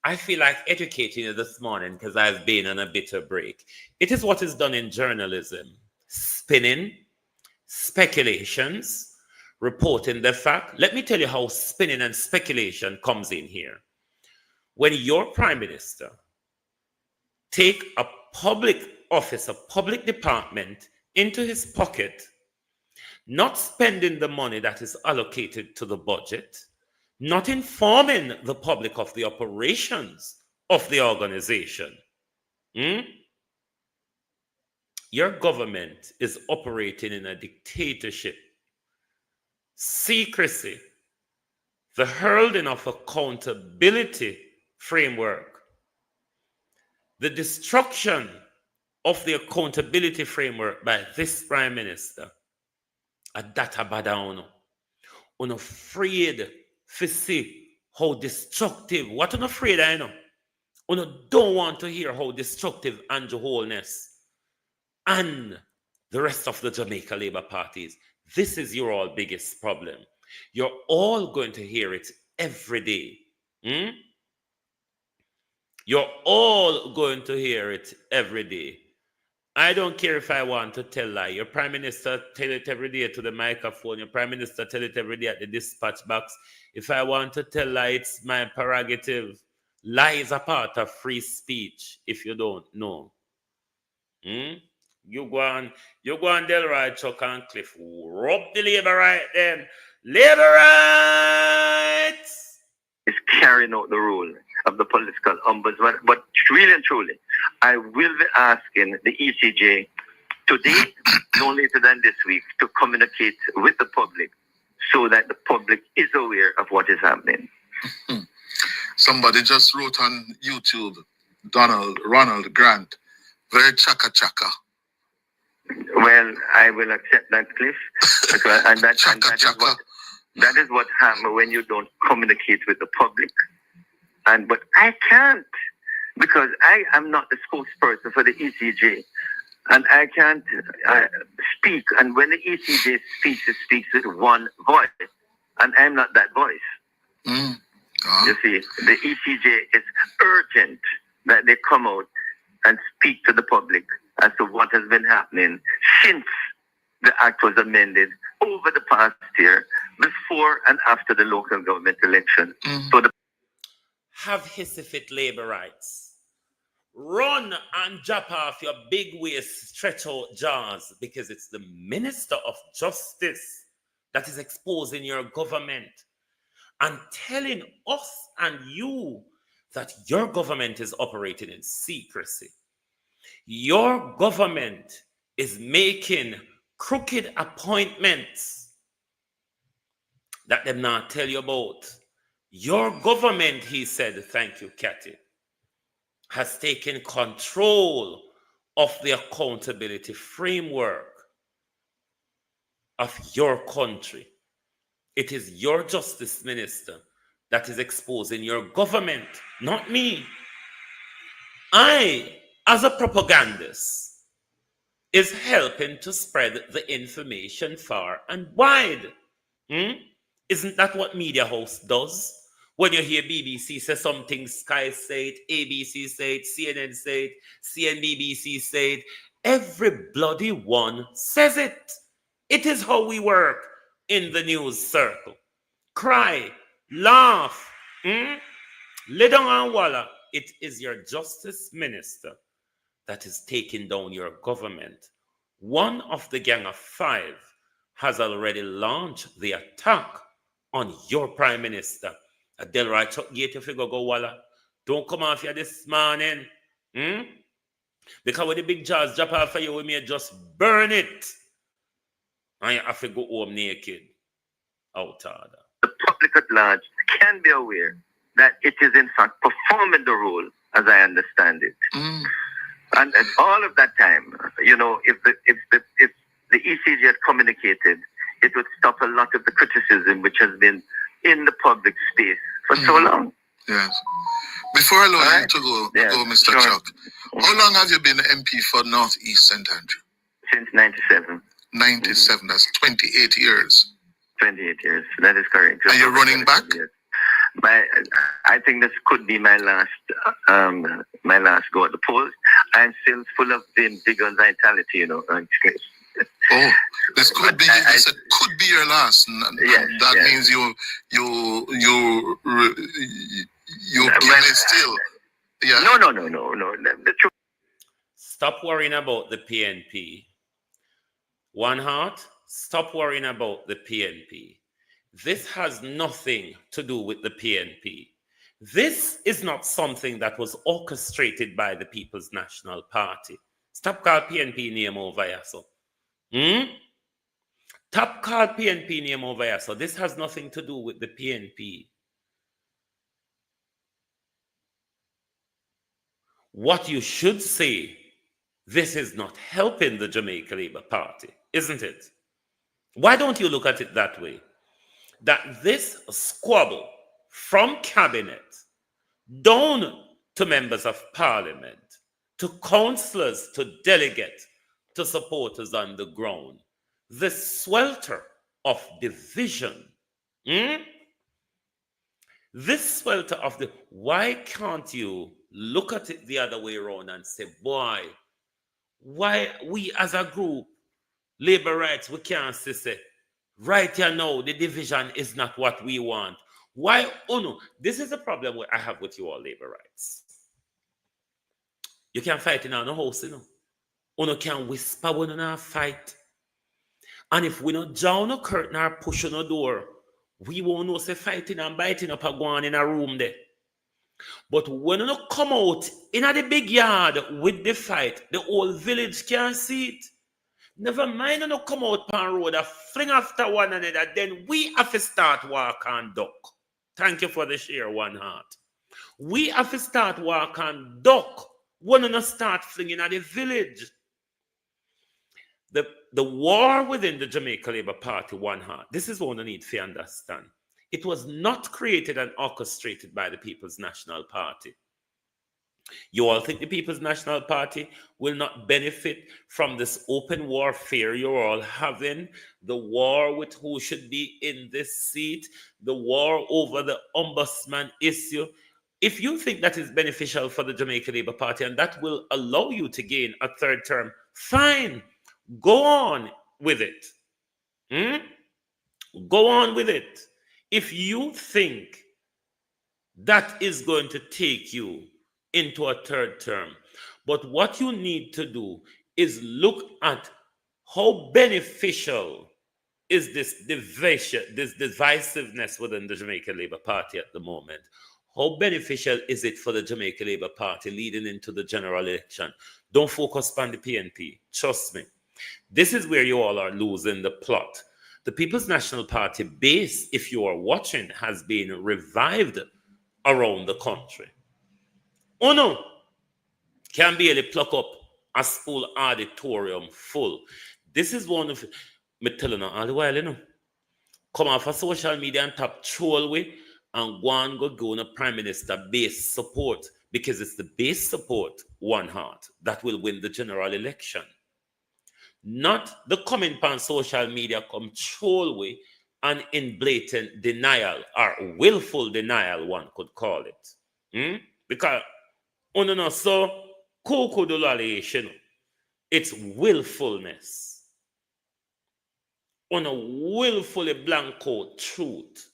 I feel like educating you this morning because I've been on a bit of break. It is what is done in journalism. Spinning, speculations, reporting the fact. Let me tell you how spinning and speculation comes in here. When your prime minister take a public office, a public department into his pocket, not spending the money that is allocated to the budget, not informing the public of the operations of the organization. Your government is operating in a dictatorship. Secrecy, the hurling of accountability framework, the destruction of the accountability framework by this prime minister. A data bada unafraid to see how destructive. What unafraid I know. Don't want to hear how destructive Andrew Holness and the rest of the Jamaica Labour parties. This is your all biggest problem. You're all going to hear it every day. You're all going to hear it every day. I don't care if I want to tell lie. Your prime minister tell it every day to the microphone. Your prime minister tell it every day at the dispatch box. If I want to tell lie, it's my prerogative. Lie is a part of free speech, if you don't know. You go on Delroy Chuck and Cliff. Rub the labor right then. Labor rights! Is carrying out the role of the political ombudsman. But really and truly, I will be asking the ECJ today, no later than this week, to communicate with the public so that the public is aware of what is happening. Somebody just wrote on YouTube, Ronald Grant, very chaka. Well, I will accept that, Cliff, because, that is what happens when you don't communicate with the public. But I can't, because I am not the spokesperson for the ECJ, and I can't speak. And when the ECJ speaks, it speaks with one voice, and I'm not that voice. You see, the ECJ is urgent that they come out and speak to the public as to what has been happening since the act was amended over the past year, before and after the local government election. So have hissy-fit labor rights. Run and drop off your big waist, stretch out jaws, because it's the Minister of Justice that is exposing your government and telling us and you that your government is operating in secrecy. Your government is making crooked appointments that them not tell you about. Your government, he said, thank you, Kathy, has taken control of the accountability framework of your country. It is your justice minister that is exposing your government, not me. I, as a propagandist, is helping to spread the information far and wide. Isn't that what media house does? When you hear BBC say something, Sky say it, ABC say it, CNN say it, CNBC say it, every bloody one says it. It is how we work in the news circle. Cry, laugh, lay down and walla. It is your justice minister that is taking down your government. One of the gang of 5 has already launched the attack on your prime minister. A Delroy Chuck gate if you go walla. Don't come off here this morning. Because when the big jaws drop off for you, we may just burn it. And you have to go home naked. Out order. The public at large can be aware that it is in fact performing the role as I understand it. And all of that time, you know, if the ECG had communicated, it would stop a lot of the criticism which has been in the public space for so long. Yes. Before I allow you to go, Mr. Sure. Chuck, how long have you been MP for North East St. Andrew? Since 97. 97, that's 28 years. 28 years, that is correct. Are you running back? I think this could be my last go at the polls. I'm still full of vim, vigor, and vitality, you know. Oh, this could be. This could be your last. Yes, that means you still. Yeah. No. The truth. Stop worrying about the PNP. One Heart. Stop worrying about the PNP. This has nothing to do with the PNP. This is not something that was orchestrated by the People's National Party. Stop call PNP name over here, so. Stop call PNP name over here, so. This has nothing to do with the PNP. What you should say, this is not helping the Jamaica Labour Party, isn't it? Why don't you look at it that way? That this squabble from cabinet down to members of parliament, to councillors, to delegates, to supporters on the ground, the swelter of division, this swelter of the, why can't you look at it the other way around and say, boy, why we as a group, labor rights, we can't say, right here now, the division is not what we want. Why? Oh no, this is the problem I have with you all labor rights. You can't fight in our house, you know. You can't whisper when you not fight. And if we not draw no curtain or push on a door, we won't know say fighting and biting up a go on in a room there. But when you come out in the big yard with the fight, the whole village can't see it. Never mind you come out on road and fling after one another, then we have to start walk and duck. Thank you for the share, One Heart. We have to start walk and duck when you start flinging at the village. The war within the Jamaica Labour Party, One Heart, this is what you need to understand. It was not created and orchestrated by the People's National Party. You all think the People's National Party will not benefit from this open warfare you're all having, the war with who should be in this seat, the war over the ombudsman issue. If you think that is beneficial for the Jamaica Labour Party and that will allow you to gain a third term, fine, go on. with it. Go on with it. If you think that is going to take you into a third term, but what you need to do is look at how beneficial is this divisiveness within the Jamaica Labour Party at the moment. How beneficial is it for the Jamaica Labour Party leading into the general election? Don't focus on the PNP. Trust me. This is where you all are losing the plot. The People's National Party base, if you are watching, has been revived around the country. Oh no, can barely pluck up a school auditorium full. This is one of, me telling you all the while, you know, come off of social media and tap troll way and go on a Prime Minister base support, because it's the base support, one heart, that will win the general election. Not the comment on social media come troll way and in blatant denial or willful denial, one could call it. Because no, so it's willfulness. On a willfully blank out truth.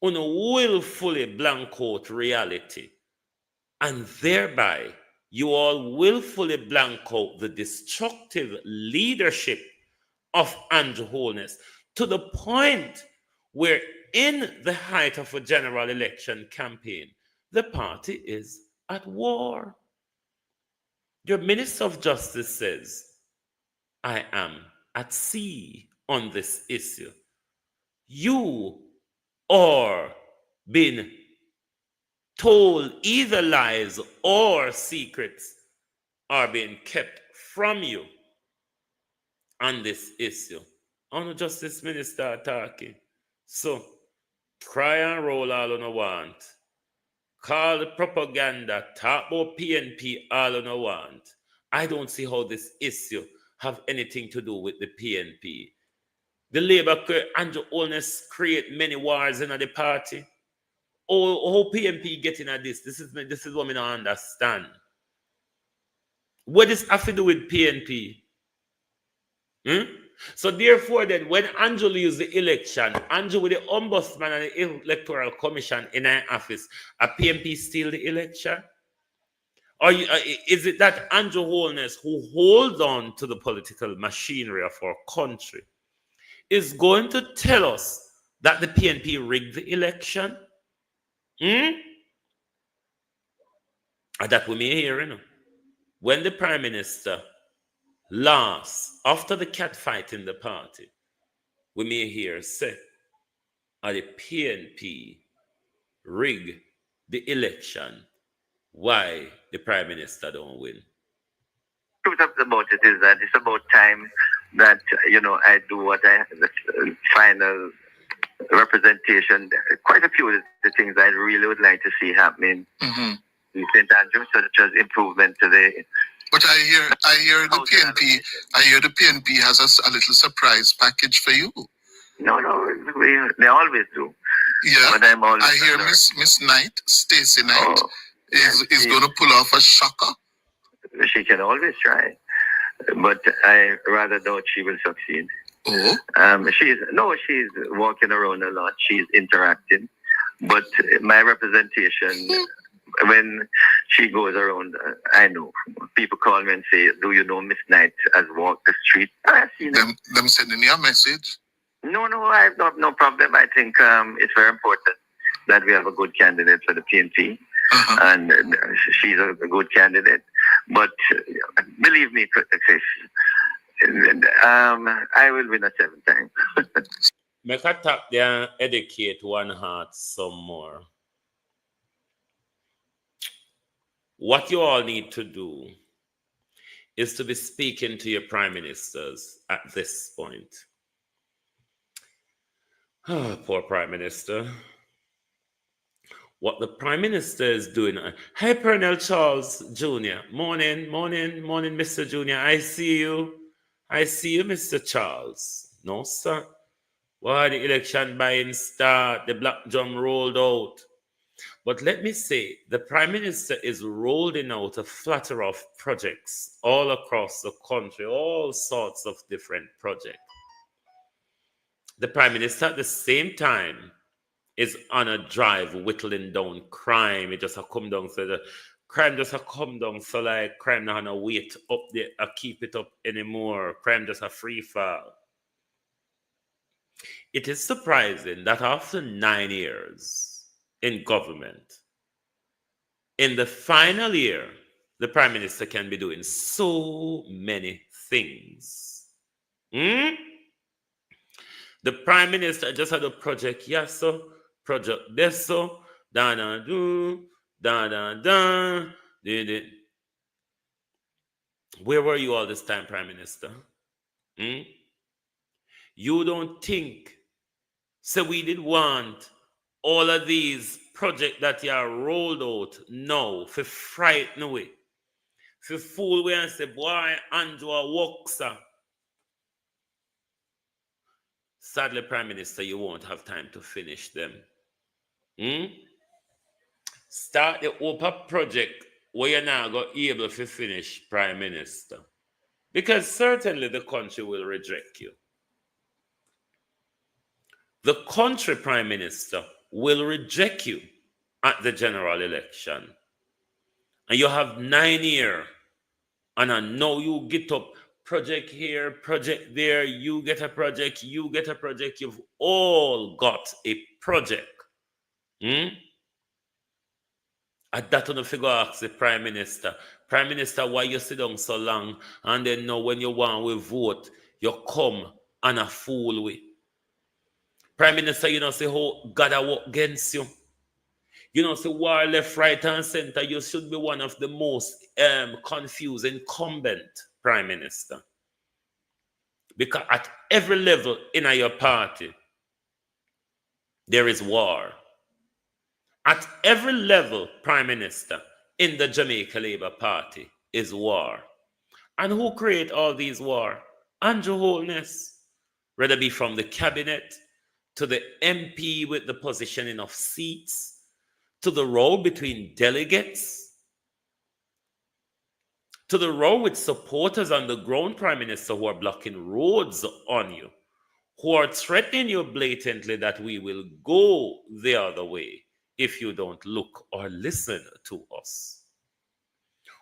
On a willfully blank out reality. And thereby, you all willfully blank out the destructive leadership of Andrew Holness to the point where in the height of a general election campaign, the party is at war. Your Minister of Justice says, I am at sea on this issue. You are being told either lies or secrets are being kept from you on this issue. On the Justice Minister talking. So, cry and roll all on a want. Call the propaganda, talk about PNP all on a want. I don't see how this issue have anything to do with the PNP. The Labour Andrew Holness create many wars in the party. How PNP getting at this? This is what I don't understand. What does this have to do with PNP? So therefore then, when Andrew lose the election, Andrew with the Ombudsman and the Electoral Commission in our office, a PNP steal the election? Or is it that Andrew Holness, who holds on to the political machinery of our country, is going to tell us that the PNP rigged the election? And that we may hear, you know, when the Prime Minister laughs after the cat fight in the party, we may hear say, the PNP rig the election, why the Prime Minister don't win? Truth about it is that it's about time that, I do what the final representation. Quite a few of the things I really would like to see happening in St. Andrew, such as improvement to the. But I hear the PNP. I hear the PNP has a little surprise package for you. No, they always do. Yeah, but I hear Miss Knight, Stacey Knight, is going to pull off a shocker. She can always try, but I rather doubt she will succeed. Oh. She's walking around a lot. She's interacting, but my representation, when she goes around, I know people call me and say, "Do you know Miss Knight has walked the street?" I've seen them sending you a message. No, I have no problem. I think it's very important that we have a good candidate for the PNP, and she's a good candidate. But believe me, Chris, I will win a 7th time. Make a tap there and educate one heart some more. What you all need to do is to be speaking to your prime ministers at this point. Oh, poor Prime Minister. What the Prime Minister is doing. Hey, Pernell Charles Jr. Morning, Mr. Jr. I see you, Mr. Charles. No, sir. Why the election buying start? The black drum rolled out. But let me say, the Prime Minister is rolling out a flutter of projects all across the country, all sorts of different projects. the Prime Minister at the same time is on a drive whittling down crime. It just a come down, so the crime just a come down, so like crime not gonna wait up there or keep it up anymore. Crime just a free fall. It is surprising that after 9 years in government, in the final year, the Prime Minister can be doing so many things. The Prime Minister just had a project, yes, so project this, so da da do, da da da, did it. Where were you all this time, Prime Minister? You don't think, so we did want all of these projects that you are rolled out now for frighten away, for fool away and say, boy, Andrew works. Sadly, Prime Minister, you won't have time to finish them. Start the OPA project where you're now going to be able to finish, Prime Minister. Because certainly the country will reject you. The country, Prime Minister, will reject you at the general election. And you have 9 years. And I know you get up project here, project there, you get a project, you get a project. You've all got a project. I that on the figure ask the Prime Minister, why you sit down so long? And then now when you want to vote, you come and a fool with. Prime Minister, you know, say how God I work against you. You know, say war left, right, and center. You should be one of the most confused incumbent Prime Minister. Because at every level in your party, there is war. At every level, Prime Minister, in the Jamaica Labour Party is war. And who create all these war? Andrew Holness, whether it be from the cabinet, to the MP with the positioning of seats, to the row between delegates, to the row with supporters on the ground, Prime Minister, who are blocking roads on you, who are threatening you blatantly that we will go the other way if you don't look or listen to us.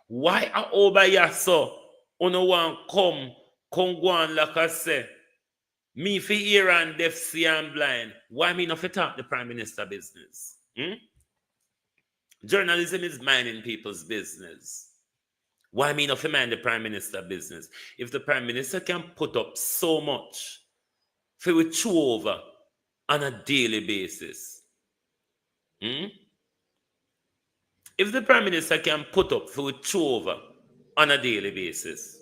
Why are over here so? Uno want come go on like I say. Me for ear and deaf, see and blind. Why me not for talk the Prime Minister business? Journalism is minding people's business. Why me not for mind the Prime Minister business? If the Prime Minister can put up so much for we chew over on a daily basis. If the Prime Minister can put up for we chew over on a daily basis,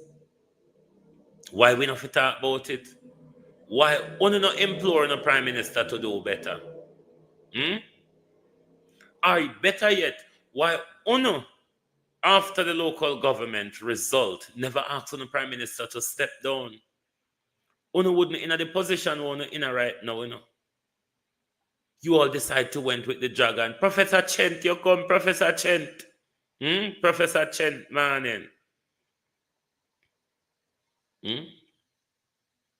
why we not for talk about it? Why only not imploring the Prime Minister to do better? Or better yet, why only after the local government result never ask the Prime Minister to step down? Only wouldn't in the position only in right now, you know. You all decide to went with the dragon. Professor Chent, you come, Professor Chent. Professor Chent, man.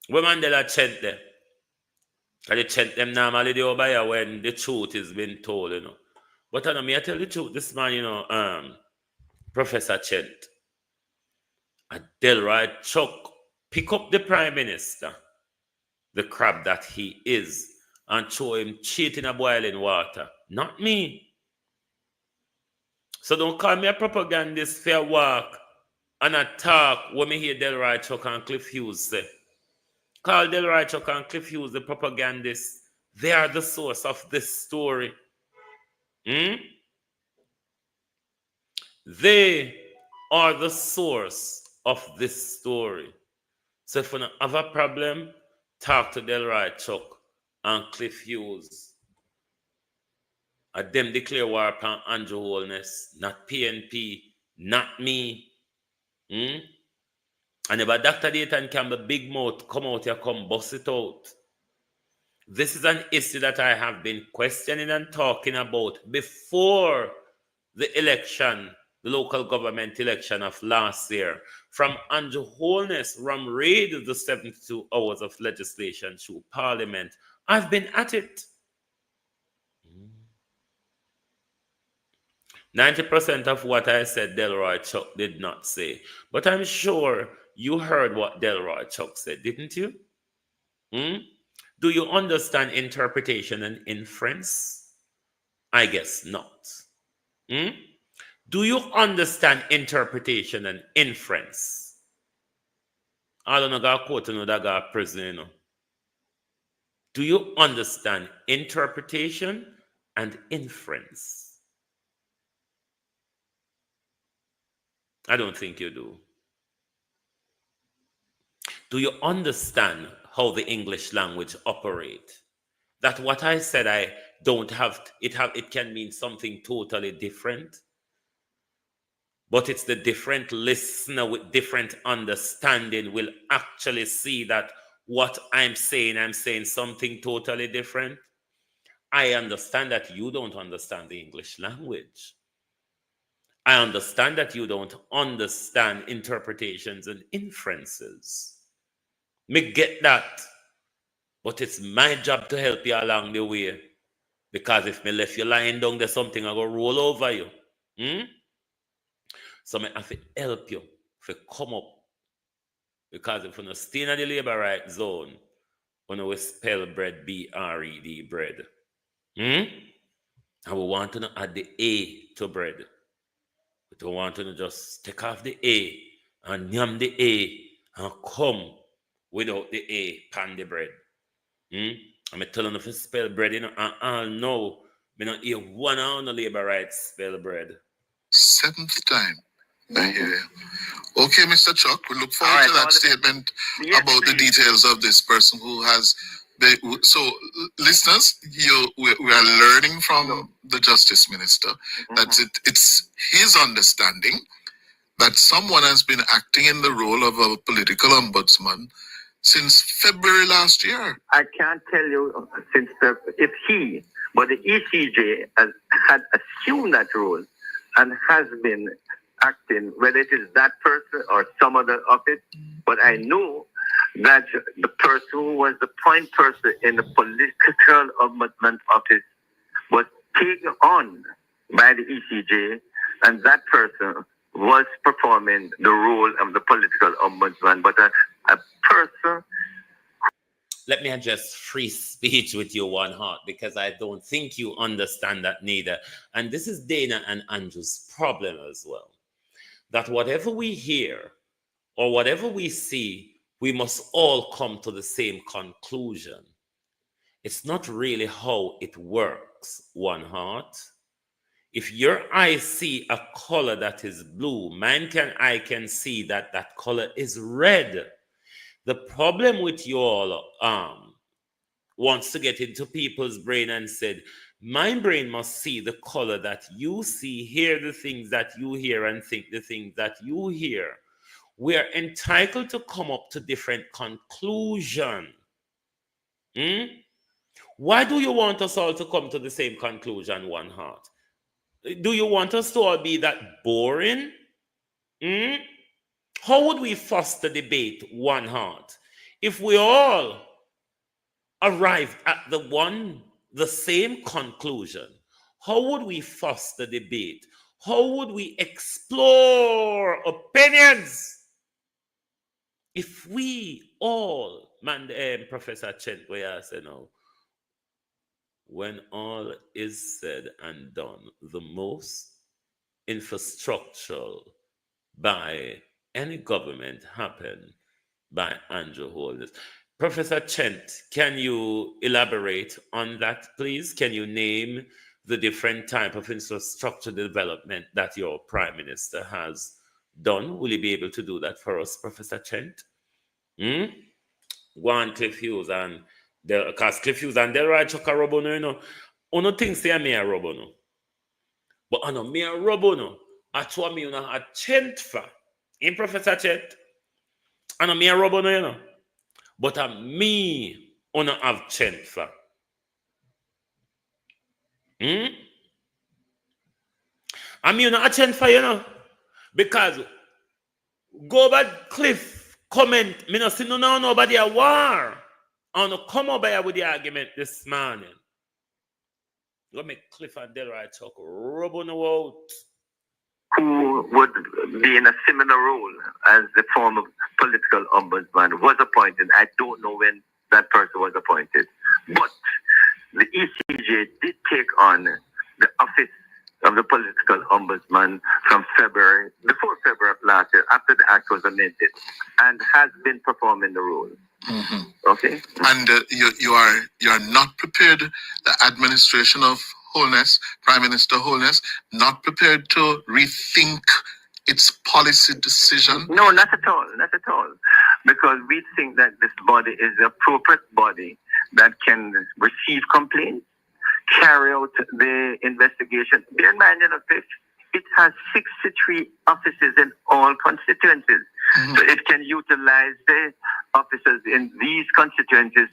Where Mandela Chent there? Because they chant them normally they over here when the truth is being told, you know. But I know me, I tell the truth, this man, you know, Professor Chent, a Delroy Chuck, pick up the Prime Minister, the crab that he is, and throw him cheating a boiling water. Not me. So don't call me a propagandist, fair walk, and a talk when me hear Delroy Chuck and Cliff Hughes say. Call Delroy Chuck and Cliff Hughes the propagandists. They are the source of this story. They are the source of this story. So if you don't have a problem, talk to Delroy Chuck and Cliff Hughes. Them declare war upon Andrew Holness, not PNP, not me. And if a Dr. Dayton can be big mouth, come out here, come bust it out. This is an issue that I have been questioning and talking about before the election, the local government election of last year, from Andrew Holness, Ram raid the 72 hours of legislation through Parliament. I've been at it. 90% of what I said, Delroy Chuck did not say. But I'm sure you heard what Delroy Chuck said, didn't you? Do you understand interpretation and inference? I guess not. Do you understand interpretation and inference? I don't know, got quote, that got prison, Do you understand interpretation and inference? I don't think you do. Do you understand how the English language operates? That what I said I don't have, it can mean something totally different. But it's the different listener with different understanding will actually see that what I'm saying something totally different. I understand that you don't understand the English language. I understand that you don't understand interpretations and inferences. Me get that. But it's my job to help you along the way. Because if me left you lying down, there's something I go roll over you. So I have to help you to come up. Because if you don't stay in the labor right zone, you will spell bread, B-R-E-D, bread. I will want to add the A to bread. But I want to just take off the A and yam the A and come without the A pan the bread. I'm telling you if you spell bread, no, I don't hear one on the labor rights spell bread. 7th time. I hear you. Okay, Mr. Chuck, we look forward to that statement about the details of this person who has. So, listeners, we are learning from the Justice Minister that it's his understanding that someone has been acting in the role of a political ombudsman since February last year. I can't tell you since if he, but the ECJ had assumed that role and has been acting, whether it is that person or some other office, but I know that the person who was the point person in the political ombudsman office was taken on by the ECJ, and that person was performing the role of the political ombudsman, but a person. Let me address free speech with you, One Heart, because I don't think you understand that neither. And this is Dana and Andrew's problem as well. That whatever we hear or whatever we see, we must all come to the same conclusion. It's not really how it works, One Heart. If your eye see a color that is blue, I can see that that color is red. The problem with you all wants to get into people's brain and said, my brain must see the color that you see, hear the things that you hear, and think the things that you hear. We are entitled to come up to different conclusions. Why do you want us all to come to the same conclusion, One Heart? Do you want us to all be that boring? How would we foster debate, One Heart, if we all arrived at the same conclusion? How would we foster debate? How would we explore opinions? If we all, Professor Chent, where I say now, when all is said and done, the most infrastructural by any government happen by Andrew Holness. Professor Chent, can you elaborate on that, please? Can you name the different type of infrastructure development that your Prime Minister has done? Will you be able to do that for us, Professor Chent? Go on, Cliff Hughes, and because Cliff Hughes and Delroy Chuck are robo, no things say me a robo, no. But I know me a robo, no. That's what me a Chent for. In Professor Chent, I know me a robo, no, But me on have Chent for. I mean, a Chent for, Because go back Cliff comment, me no see nobody a war. I want to come over here with the argument this morning. Let me Cliff and Delroy Chuck rub on the out. Who would be in a similar role as the former political ombudsman was appointed. I don't know when that person was appointed. But the ECJ did take on the office of the political ombudsman from February, before February of last year, after the act was amended, and has been performing the role. Mm-hmm. Okay. And you are not prepared. The administration of Holness, Prime Minister Holness, not prepared to rethink its policy decision. No, not at all, not at all, because we think that this body is the appropriate body that can receive complaints, carry out the investigation. Bear in mind, it has 63 offices in all constituencies. Mm-hmm. So it can utilize the officers in these constituencies.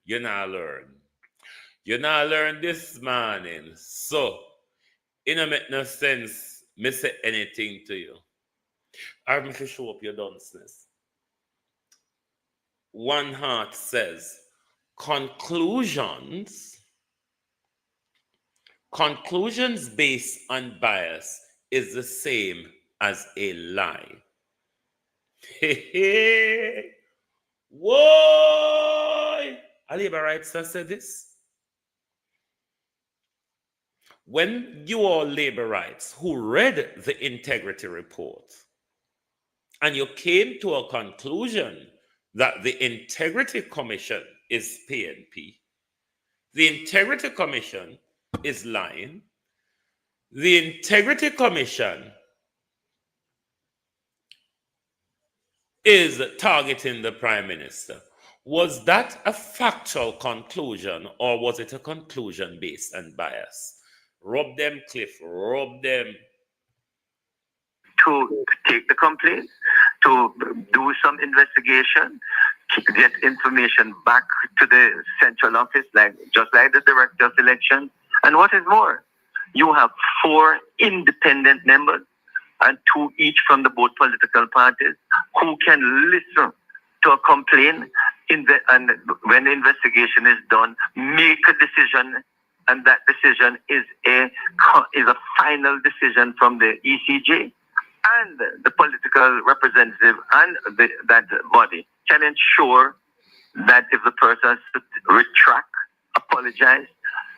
You're not learn this morning. So, it don't make no sense me say anything to you. I'm going to show up your dunceness. One Heart says, conclusions based on bias is the same as a lie. Whoa! A labor rights has said this. When you all labor rights who read the integrity report and you came to a conclusion that the Integrity Commission is PNP, the Integrity Commission is lying, the Integrity Commission is targeting the Prime Minister. Was that a factual conclusion or was it a conclusion based on bias? Rub them, Cliff, rub them. To take the complaint, to do some investigation, to get information back to the central office, just like the Director of Elections. And what is more, you have 4 independent members and 2 each from the both political parties who can listen to a complaint and when the investigation is done, make a decision, and that decision is a final decision from the ECJ, and the political representative and that body can ensure that if the person has to retract, apologize,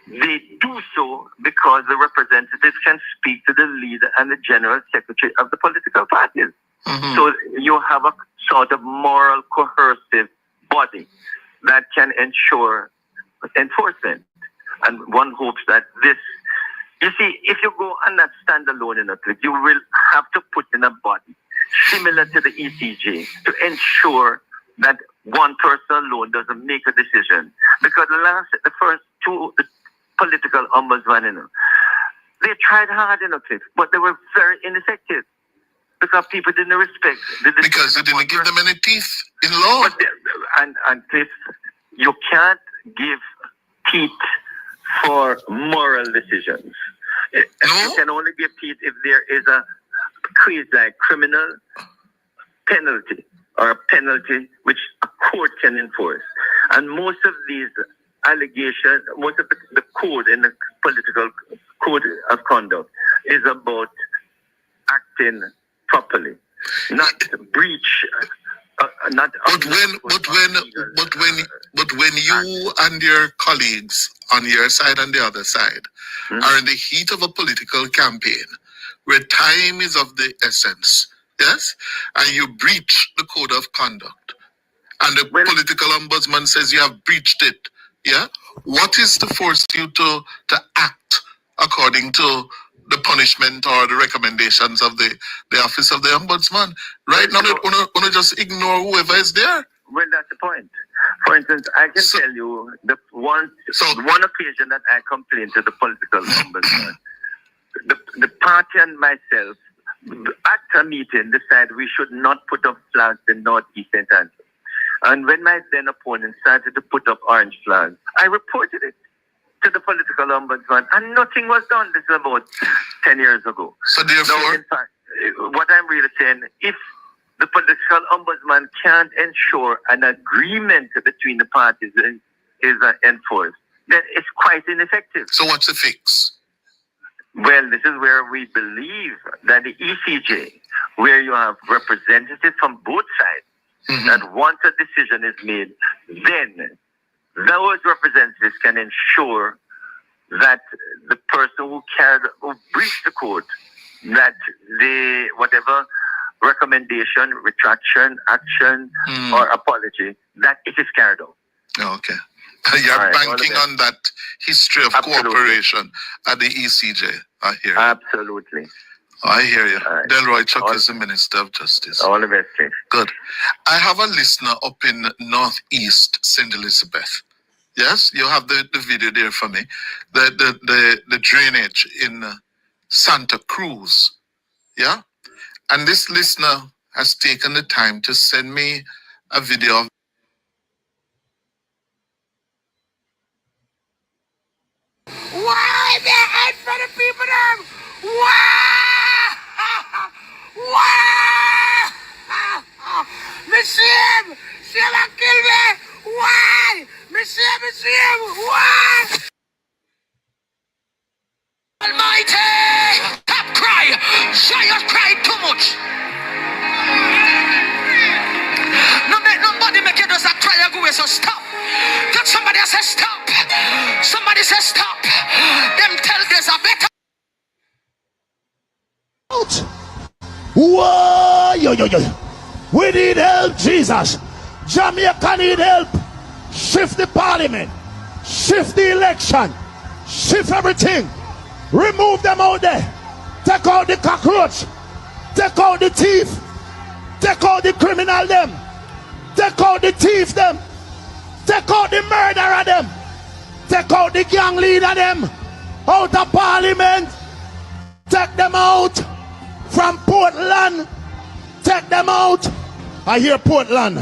they do so because the representatives can speak to the leader and the general secretary of the political parties. Mm-hmm. So you have a sort of moral coercive body that can ensure enforcement. And one hopes that this, you see, if you go on that standalone in a clip, you will have to put in a body similar to the ECJ to ensure that one person alone doesn't make a decision. Because the first 2 political ombudsmen, they tried hard in a clip, but they were very ineffective because people didn't respect the decision. Because they didn't give them any teeth in law. And Cliff, you can't give teeth for moral decisions. No? You can only give teeth if there is a criminal penalty or a penalty which a court can enforce. And most of these allegations, most of the code in the political code of conduct is about acting properly, not breach. But when you and your colleagues on your side and the other side are in the heat of a political campaign where time is of the essence, yes, and you breach the code of conduct, and the political ombudsman says you have breached it, yeah, what is to force you to act according to the punishment or the recommendations of the office of the ombudsman? Right now, you want to just ignore whoever is there. Well, that's the point. For instance, I can tell you the one occasion that I complained to the political ombudsman, the party and myself at a meeting decided we should not put up flags in Northeast St. Andrews. And when my then opponent started to put up orange flags, I reported it to the political ombudsman, and nothing was done. This is about 10 years ago. So therefore, now, in fact, what I'm really saying, if the political ombudsman can't ensure an agreement between the parties is enforced, then it's quite ineffective. So what's the fix? Well, this is where we believe that the ECJ, where you have representatives from both sides, that once a decision is made, then those representatives can ensure that the person who breached the code, that the whatever recommendation, retraction, action, or apology, that it is carried out. Okay. You're banking on that history of cooperation at the ECJ. I hear you. Absolutely. I hear you. Delroy Chuck is the Minister of Justice. All the best, please. Good. I have a listener up in Northeast St. Elizabeth. Yes, you have the video there for me. The drainage in Santa Cruz. Yeah? And this listener has taken the time to send me a video of why the head for the people them? Why? Why? Me shame! Shame and kill me! Why? Me shame! Why? Almighty! Stop cry! Giant cry too much! No make nobody make you just a cry and go away, so stop! That somebody say stop! Somebody say stop! Them tell there's a better whoa, yo. We need help, Jesus. Jamaica need help. Shift the parliament. Shift the election. Shift everything. Remove them out there. Take out the cockroach. Take out the thief. Take out the criminal them. Take out the thief them. Take out the murderer them. Take out the gang leader them. Out of parliament. Take them out. From Portland. Take them out. I hear Portland.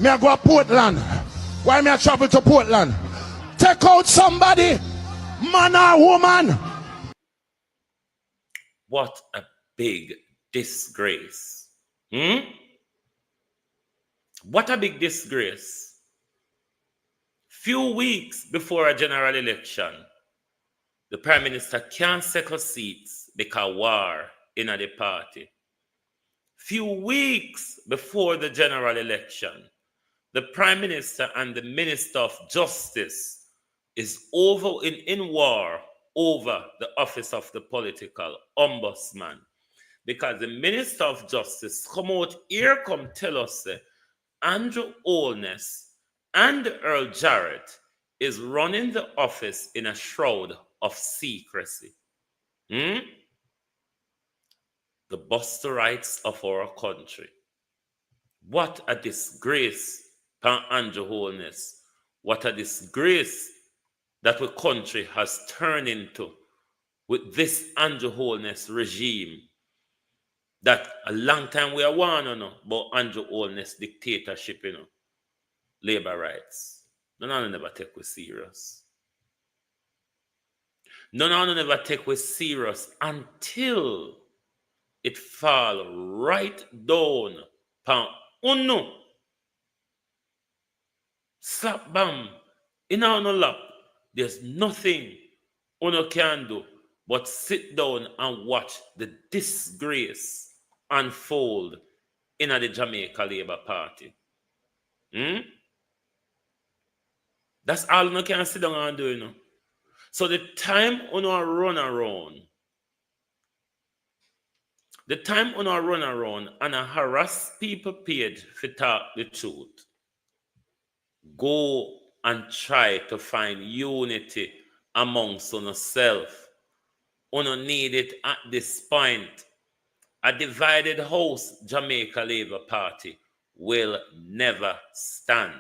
Me I go to Portland. Why me I travel to Portland? Take out somebody. Man or woman. What a big disgrace. What a big disgrace. Few weeks before a general election, the Prime Minister can't settle seats because war in the party. Few weeks before the general election, the Prime Minister and the Minister of Justice is in war over the office of the political ombudsman, because the Minister of Justice come out here, come tell us that Andrew Holness and Earl Jarrett is running the office in a shroud of secrecy. The buster rights of our country. What a disgrace, Pan Andrew Holness. What a disgrace that the country has turned into with this Andrew Holness regime. That a long time we are warning about Andrew Holness dictatorship, labor rights. None of them never take with serious. None of them never take with serious until it fall right down pan uno. Slap bam in our lap. There's nothing uno can do but sit down and watch the disgrace unfold in the Jamaica Labour Party. That's all uno can sit down and do, So the time uno run around, and harass people paid for talk the truth, go and try to find unity amongst yourself. Uno need it at this point. A divided house Jamaica Labour Party will never stand.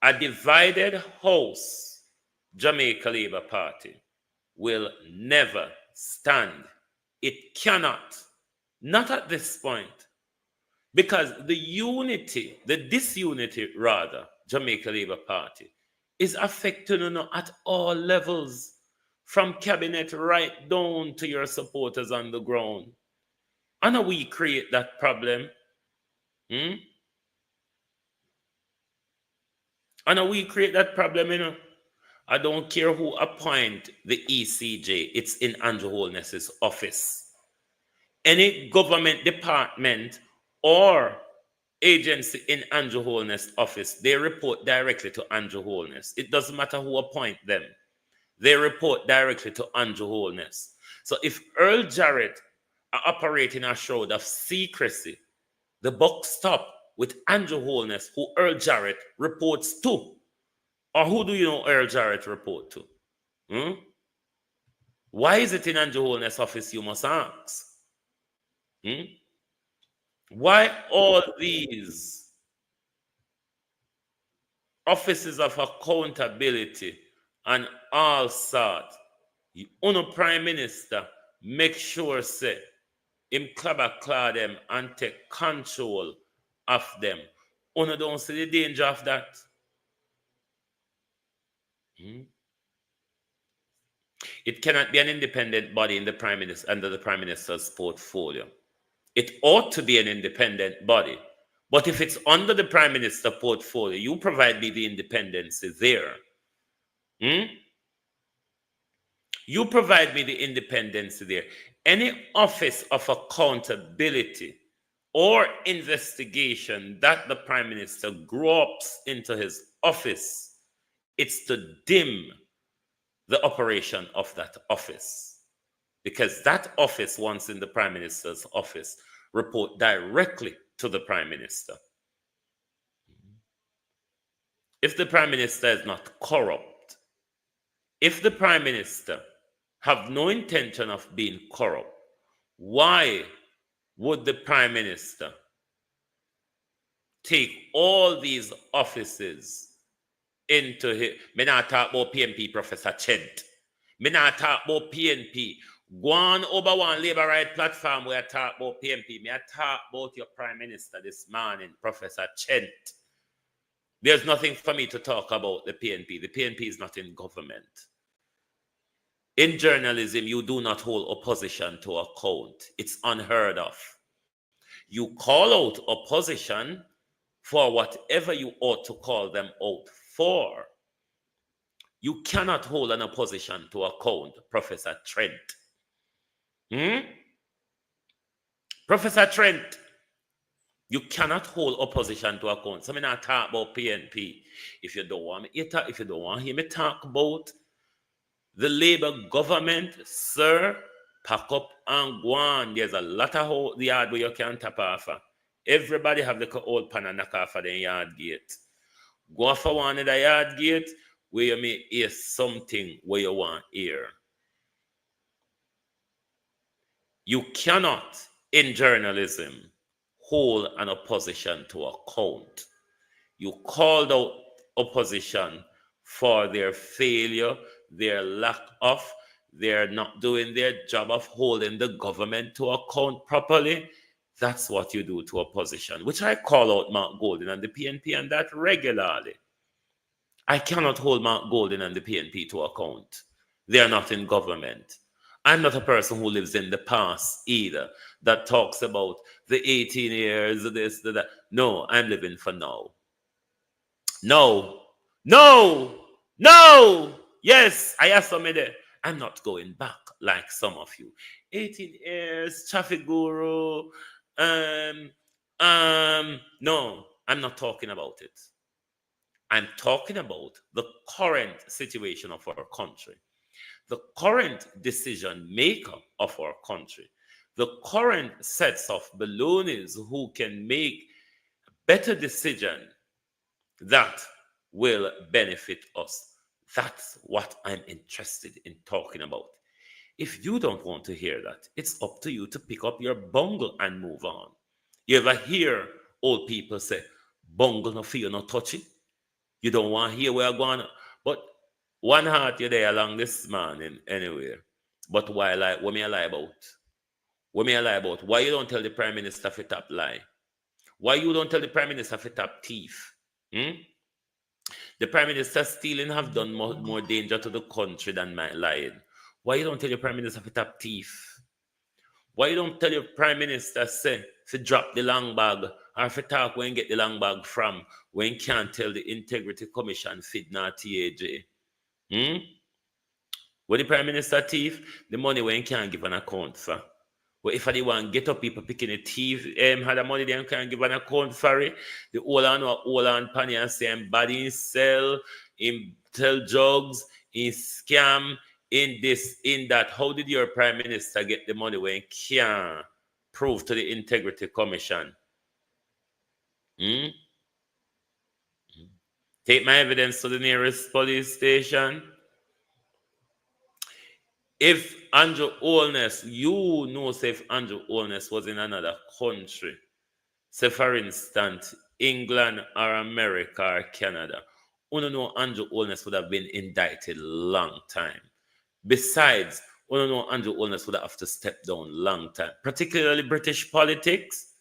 A divided house Jamaica Labour Party will never stand. It cannot. Not at this point. Because the disunity, Jamaica Labour Party, is affecting you at all levels, from cabinet right down to your supporters on the ground. And we create that problem. And we create that problem, I don't care who appoint the ECJ, it's in Andrew Holness's office. Any government department or agency in Andrew Holness' office, they report directly to Andrew Holness. It doesn't matter who appoint them. They report directly to Andrew Holness. So if Earl Jarrett are operating a shroud of secrecy, the buck stop with Andrew Holness, who Earl Jarrett reports to. Or who do you know Earl Jarrett report to? Why is it in Andrew Holness' office, you must ask? Why all these offices of accountability and all sort? You Prime Minister make sure say him claw them and take control of them. Una don't see the danger of that. It cannot be an independent body in the Prime Minister under the Prime Minister's portfolio. It ought to be an independent body. But if it's under the Prime Minister portfolio, you provide me the independency there. You provide me the independency there. Any office of accountability or investigation that the Prime Minister gropes into his office, it's to dim the operation of that office. Because that office, once in the Prime Minister's office, report directly to the Prime Minister. If the Prime Minister is not corrupt, if the Prime Minister have no intention of being corrupt, why would the Prime Minister take all these offices into his... Me not talk about PNP, Professor Chent. Me not talk about PNP. Go on over one labor right platform where I talk about PNP. Me I talk about your Prime Minister this morning, Professor Chent. There's nothing for me to talk about the PNP. The PNP is not in government. In journalism, you do not hold opposition to account. It's unheard of. You call out opposition for whatever you ought to call them out for. You cannot hold an opposition to account, Professor Trent. Professor Trent, you cannot hold opposition to account. So I'm not talk about PNP. If you don't want me to, if you don't want to hear me talk about the Labour government, sir, pack up and go on. There's a lot of the yard where you can tap off. Everybody have the old pan and knock off of the yard gate. Go off for one of the yard gate where you may hear something where you want to hear. You cannot, in journalism, hold an opposition to account. You called out opposition for their failure, their lack of, they're not doing their job of holding the government to account properly. That's what you do to opposition, which I call out Mark Golding and the PNP and that regularly. I cannot hold Mark Golding and the PNP to account. They're not in government. I'm not a person who lives in the past either, that talks about the 18 years, this, that. No, I'm living for now. No. Yes, I have some there. I'm not going back like some of you. 18 years, traffic guru. No, I'm not talking about it. I'm talking about the current situation of our country, the current decision maker of our country, the current sets of balloonies who can make better decision that will benefit us. That's what I'm interested in talking about. If you don't want to hear that, it's up to you to pick up your bungle and move on. You ever hear old people say, bungle no feel no touchy? You don't want to hear where I'm going. But one heart you're there along this morning anywhere. But why lie? What me a lie about? What me a lie about? Why you don't tell the Prime Minister to top lie? Why you don't tell the Prime Minister to top thief? The The Prime Minister stealing have done more danger to the country than my lying. Why you don't tell your Prime Minister to tap thief? Why you don't tell your Prime Minister say to drop the long bag or if talk when get the long bag from when can't tell the Integrity Commission feed not TAJ? When the Prime Minister thief, the money when can't give an account for. But if I want get up people picking a thief, had the money they can't give an account for it. The all on penny and say body sell, in tell drugs, in scam, in this, in that. How did your Prime Minister get the money when can't prove to the Integrity Commission? Take my evidence to the nearest police station. If Andrew Holness, you know, say if Andrew Holness was in another country, say for instance, England or America or Canada, you know Andrew Holness would have been indicted long time. Besides, you know Andrew Holness would have to step down long time, particularly British politics.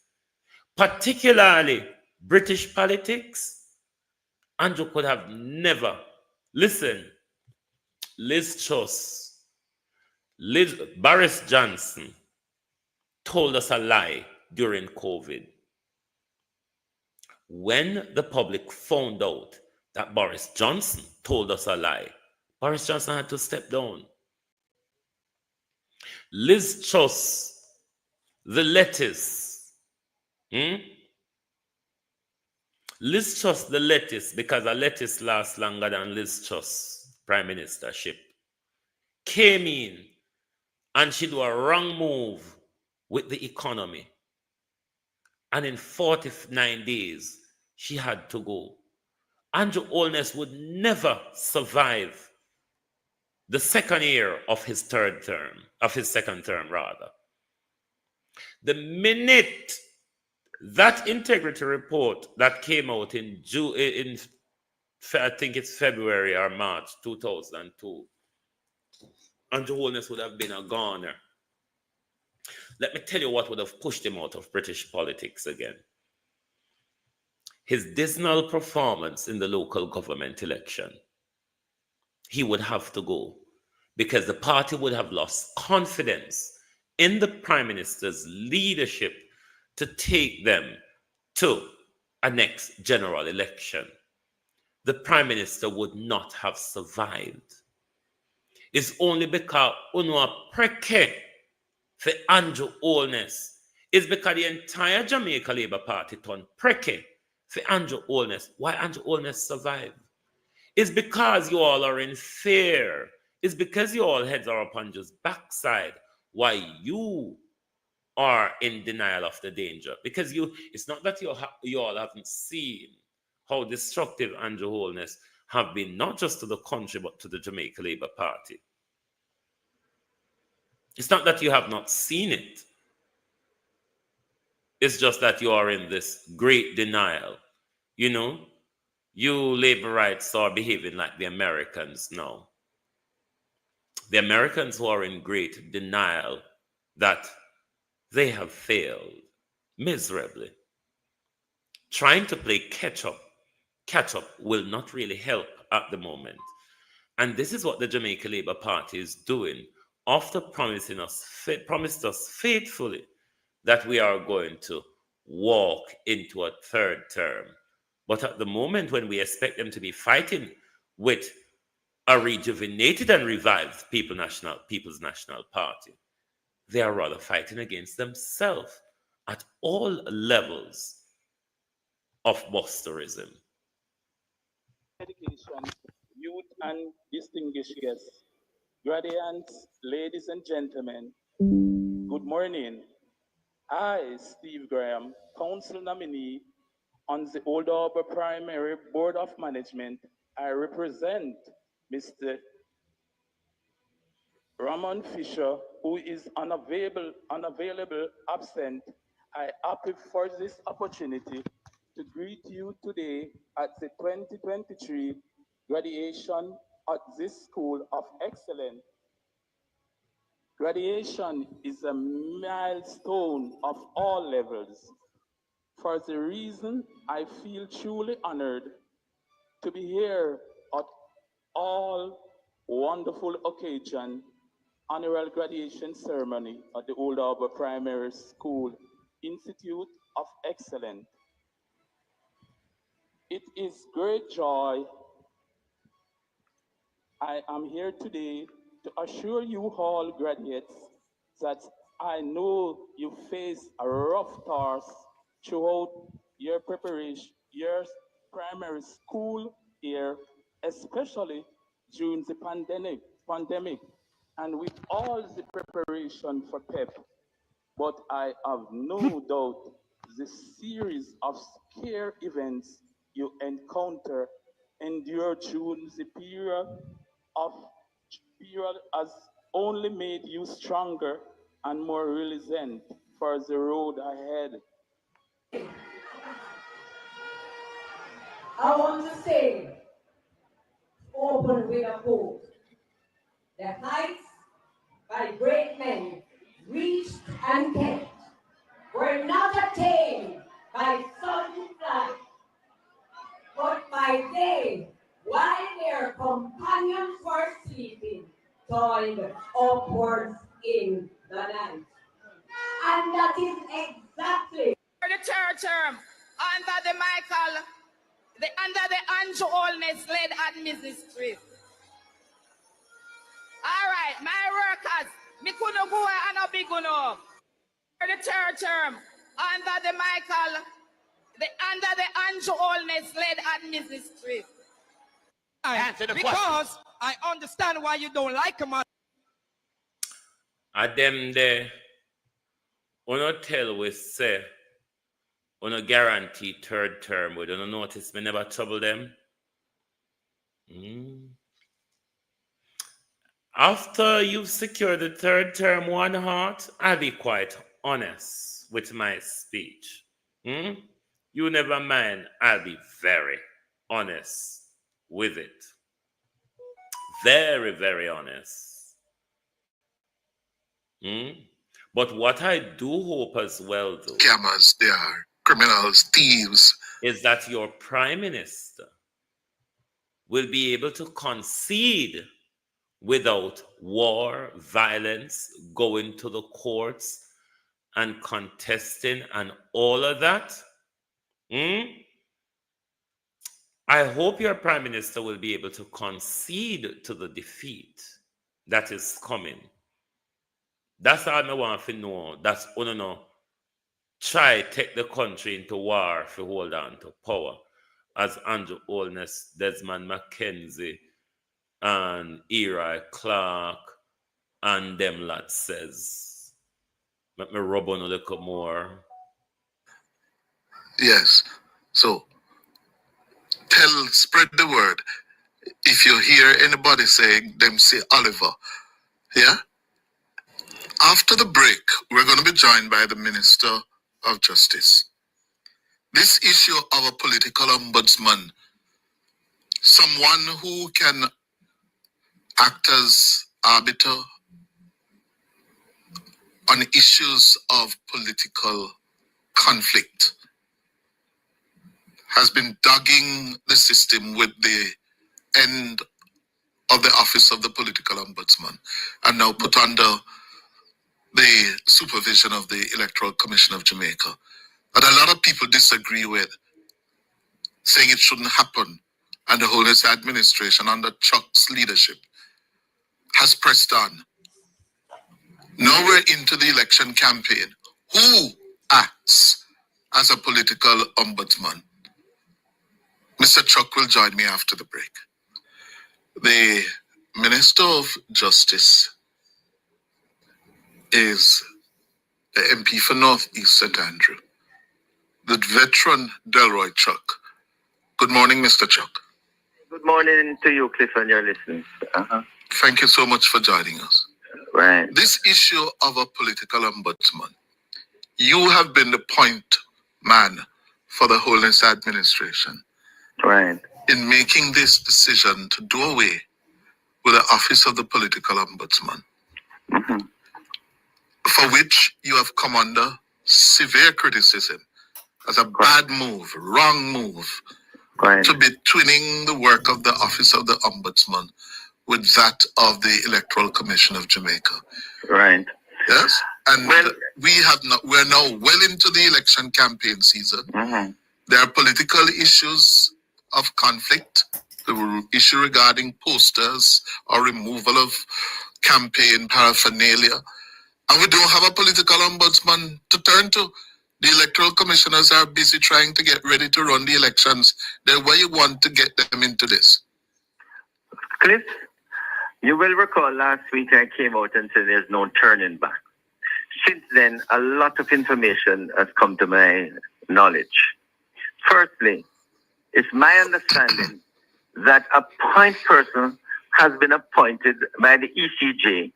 Andrew could have never, listen, Liz Truss, Boris Johnson told us a lie during COVID. When the public found out that Boris Johnson told us a lie, Boris Johnson had to step down. Liz Truss, the lettuce. Liz Truss, the lettuce, because a lettuce lasts longer than Liz Truss prime ministership, came in and she do a wrong move with the economy. And in 49 days, she had to go. Andrew Holness would never survive the second year of his second term rather. The minute that integrity report that came out in I think it's February or March 2002, Andrew Holness would have been a goner. Let me tell you what would have pushed him out of British politics again. His dismal performance in the local government election. He would have to go because the party would have lost confidence in the Prime Minister's leadership to take them to a next general election. The Prime Minister would not have survived. It's only because Unwa Preke for Andrew Holness. It's because the entire Jamaica Labour Party turned Preke for Andrew Holness. Why Andrew Holness survived? It's because you all are in fear. It's because you all heads are upon just backside. Why you are in denial of the danger. Because it's not that you all haven't seen how destructive Andrew Holness have been, not just to the country, but to the Jamaica Labour Party. It's not that you have not seen it. It's just that you are in this great denial. You know, you labor rights are behaving like the Americans now. The Americans who are in great denial that they have failed miserably. Trying to play catch up will not really help at the moment. And this is what the Jamaica Labour Party is doing after promised us faithfully that we are going to walk into a third term. But at the moment when we expect them to be fighting with a rejuvenated and revived People's National Party, they are rather fighting against themselves at all levels of busterism. Education, youth and distinguished guests, graduates, ladies and gentlemen, good morning. I, Steve Graham, council nominee on the Old Harbour Primary Board of Management, I represent Mr. Ramon Fisher, who is unavailable, absent. I happy for this opportunity to greet you today at the 2023 graduation at this School of Excellence. Graduation is a milestone of all levels. For the reason I feel truly honored to be here at all wonderful occasion, annual graduation ceremony at the Old Harbour Primary School Institute of Excellence. It is great joy. I am here today to assure you all graduates that I know you face a rough task throughout your preparation, your primary school year, especially during the pandemic, and with all the preparation for PEP. But I have no doubt the series of scare events you encounter endure during the period has only made you stronger and more resilient for the road ahead. I want to say, open with a quote. The heights by great men reached and kept were not attained by sudden flight, but by day, while their companions were sleeping, toiled upwards in the night. And that is exactly the third term under the Andrew Holness led administration. All right, my workers, me couldn't go and a big enough. The third term under the Andrew Holness led administration. Answer the because question. I understand why you don't like him. At them there, we not tell we say, we not guarantee third term. We don't notice me never trouble them. After you've secured the third term one heart, I'll be quite honest with my speech. You never mind, I'll be very honest with it. Very, very honest. But what I do hope as well, though, scammers, they are criminals, thieves, is that your prime minister will be able to concede without war, violence, going to the courts and contesting and all of that. I hope your prime minister will be able to concede to the defeat that is coming. That's all I want to know. That's try take the country into war to hold on to power. As Andrew Holness, Desmond McKenzie, and Eli Clark, and them lot says. Let me rub on a little more. Yes. So, spread the word. If you hear anybody saying them, say Oliver. Yeah? After the break, we're going to be joined by the Minister of Justice. This issue of a political ombudsman, someone who can act as arbiter on issues of political conflict, has been dogging the system with the end of the office of the political ombudsman and now put under the supervision of the Electoral Commission of Jamaica, that a lot of people disagree with, saying it shouldn't happen, and the Holness administration under Chuck's leadership has pressed on. Now we're into the election campaign. Who acts as a political ombudsman? Mr. Chuck will join me after the break. The Minister of Justice is the MP for North East St. Andrew, the veteran Delroy Chuck. Good morning, Mr. Chuck. Good morning to you, Cliff, and your listeners. Thank you so much for joining us. Right. This issue of a political ombudsman, you have been the point man for the Holness administration. Right. In making this decision to do away with the office of the political ombudsman, for which you have come under severe criticism as a bad move, wrong move, to be twinning the work of the Office of the Ombudsman with that of the Electoral Commission of Jamaica. Right. Yes. And we're now well into the election campaign season. Mm-hmm. There are political issues of conflict, the issue regarding posters or removal of campaign paraphernalia. And we don't have a political ombudsman to turn to. The electoral commissioners are busy trying to get ready to run the elections. Then where you want to get them into this? Cliff, you will recall last week I came out and said there's no turning back. Since then, a lot of information has come to my knowledge. Firstly, it's my understanding that a point person has been appointed by the ECJ,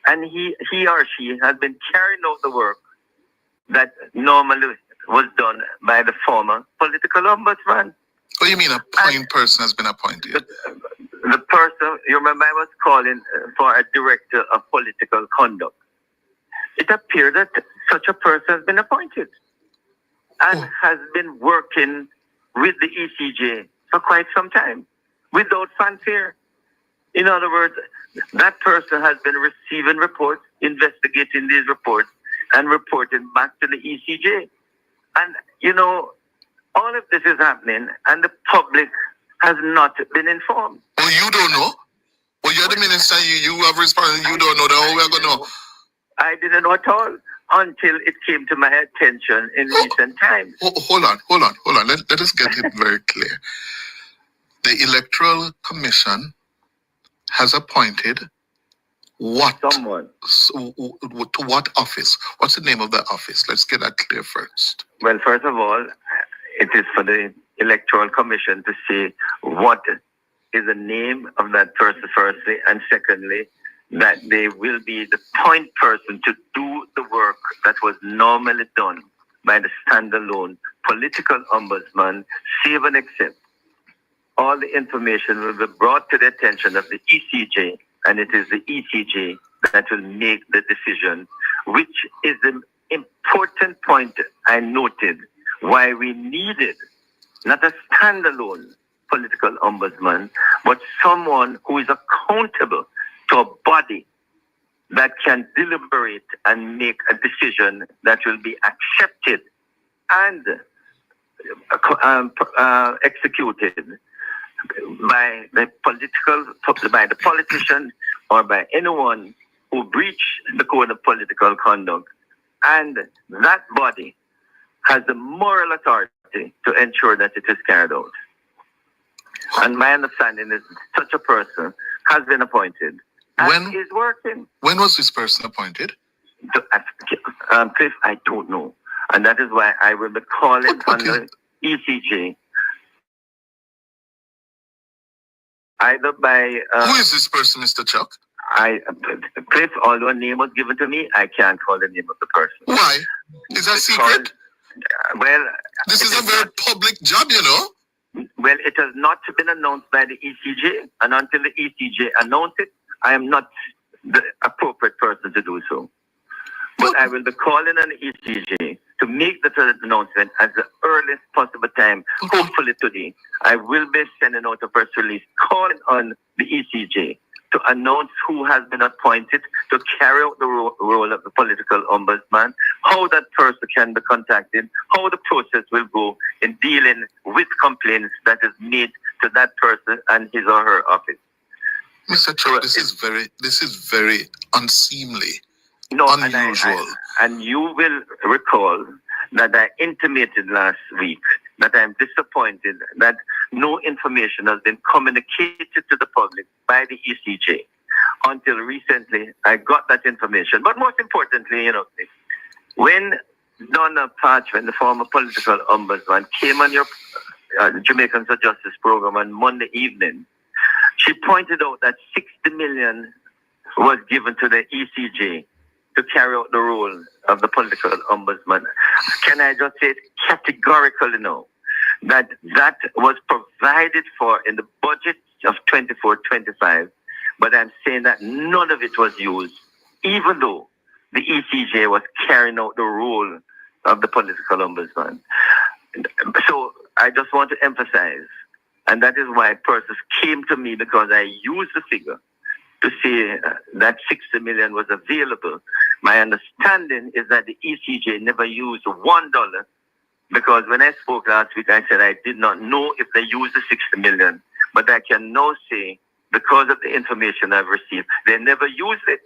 and he or she has been carrying out the work that normally was done by the former political ombudsman. What do you mean a point person has been appointed? The person, you remember I was calling for a director of political conduct. It appeared that such a person has been appointed and has been working with the ECJ for quite some time without fanfare. In other words, that person has been receiving reports, investigating these reports, and reporting back to the ECJ. And, you know, all of this is happening, and the public has not been informed. Oh, you don't know? Well, you're the minister, you have responsibility, you don't know. How we're going to know? I didn't know at all until it came to my attention in recent times. Hold on. Let us get it very clear. The Electoral Commission has appointed what? Someone. To what office? What's the name of that office? Let's get that clear first. Well, first of all, it is for the Electoral Commission to see what is the name of that person, firstly, and secondly, that they will be the point person to do the work that was normally done by the standalone political ombudsman, save and except. All the information will be brought to the attention of the ECJ, and it is the ECJ that will make the decision, which is the important point I noted why we needed not a standalone political ombudsman, but someone who is accountable to a body that can deliberate and make a decision that will be accepted and executed by the politician or by anyone who breach the code of political conduct. And that body has the moral authority to ensure that it is carried out. And my understanding is such a person has been appointed and is working. When was this person appointed? Cliff, I don't know. And that is why I will be calling on the ECJ. Either by... Who is this person, Mr. Chuck? Cliff, although a name was given to me, I can't call the name of the person. Why? Is that secret? Well... This is a very public job, you know. Well, it has not been announced by the ECJ, and until the ECJ announces it, I am not the appropriate person to do so. But I will be calling on the ECJ to make the announcement at the earliest possible time, hopefully today. I will be sending out a press release calling on the ECJ to announce who has been appointed to carry out the role of the political ombudsman, how that person can be contacted, how the process will go in dealing with complaints that is made to that person and his or her office. Mr. Chuck, this is very unseemly, unusual. And you will recall that I intimated last week that I'm disappointed that no information has been communicated to the public by the ECJ. Until recently, I got that information. But most importantly, when Donna Parchment, the former political ombudsman, came on your Jamaicans for Justice program on Monday evening, she pointed out that 60 million was given to the ECJ to carry out the role of the political ombudsman. Can I just say it categorically now that was provided for in the budget of 24-25, but I'm saying that none of it was used, even though the ECJ was carrying out the role of the political ombudsman. So I just want to emphasize And that is why persons came to me, because I used the figure to say that 60 million was available. My understanding is that the ECJ never used $1, because when I spoke last week, I said I did not know if they used the 60 million. But I can now say, because of the information I've received, they never used it.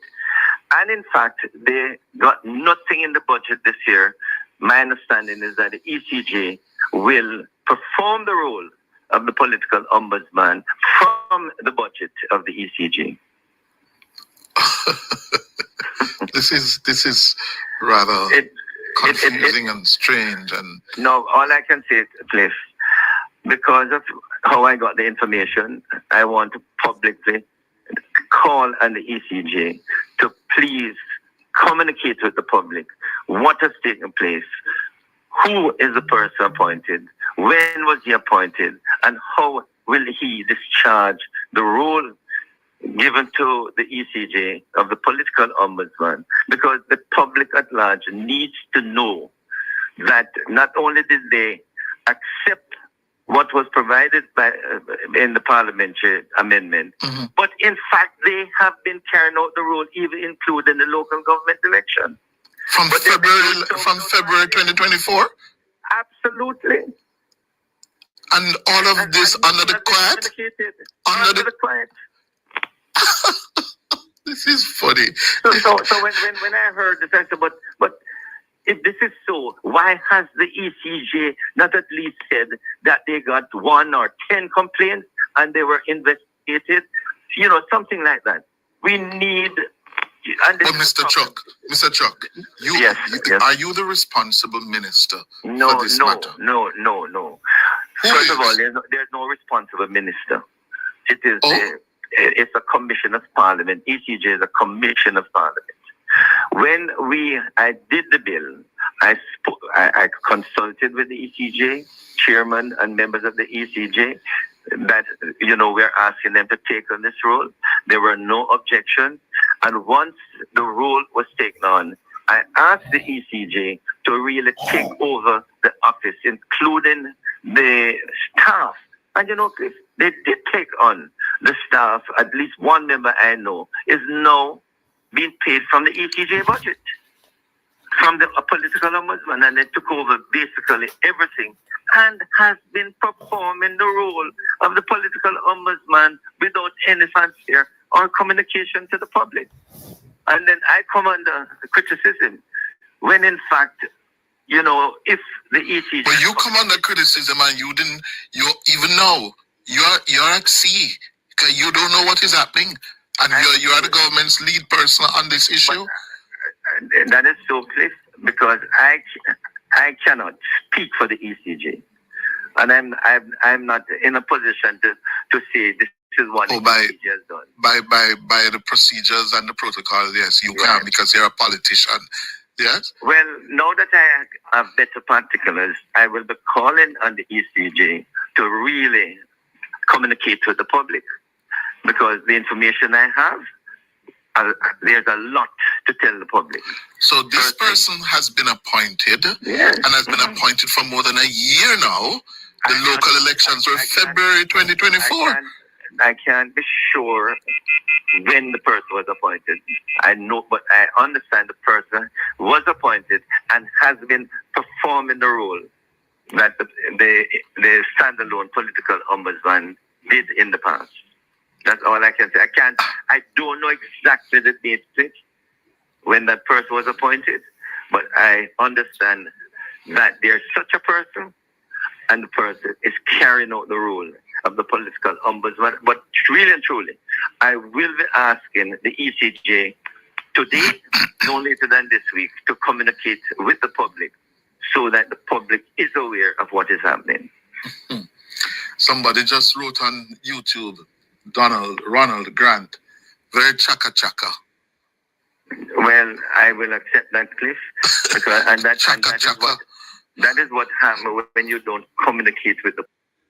And in fact, they got nothing in the budget this year. My understanding is that the ECJ will perform the role of the political ombudsman from the budget of the ECJ. This is rather confusing and strange. And no, all I can say, Cliff, because of how I got the information, I want to publicly call on the ECJ to please communicate with the public what has taken place, who is the person appointed, when was he appointed, and how will he discharge the role given to the ECJ of the political ombudsman, because the public at large needs to know that not only did they accept what was provided by in the parliamentary amendment, but in fact they have been carrying out the role, even including the local government election. From February 2024? Absolutely. And all of this under the quiet? Under the quiet. This is funny. So when I heard this, I said, but if this is so, why has the ECJ not at least said that they got 1 or 10 complaints and they were investigated? You know, something like that. We need... But Mr. Chuck, yes. Are you the responsible minister for this matter? No. First of all, there's no responsible minister. It is it's a commission of parliament. ECJ is a commission of parliament. When I did the bill, I consulted with the ECJ, chairman and members of the ECJ, that, we're asking them to take on this role. There were no objections. And once the role was taken on, I asked the ECJ to really take over the office, including the staff. And Chris, they did take on the staff. At least one member I know is now being paid from the ECJ budget, from the political ombudsman, and they took over basically everything and has been performing the role of the political ombudsman without any fanfare or communication to the public. And then I come under criticism when in fact, if the ECJ... Well, you come under criticism and you even know, you're at sea, because you don't know what is happening. And you are the government's lead person on this issue. But that is so, Cliff, because I cannot speak for the ECJ. And I'm not in a position to say this is what the ECJ has done. By the procedures and the protocol, yes, you can, because you're a politician. Yes? Well, now that I have better particulars, I will be calling on the ECJ to really communicate with the public, because the information I have, there's a lot to tell the public. So this person has been appointed, and has been appointed for more than a year now. The local elections were February 2024. I can't be sure when the person was appointed. I know, but I understand the person was appointed and has been performing the role that the standalone political ombudsman did in the past. That's all I can say. I don't know exactly the date when that person was appointed, but I understand that there's such a person, and the person is carrying out the role of the political ombudsman. But really and truly, I will be asking the ECJ today, no later than this week, to communicate with the public so that the public is aware of what is happening. Somebody just wrote on YouTube, Ronald Grant, very chaka. Well, I will accept that, Cliff, because that is what happens when you don't communicate with the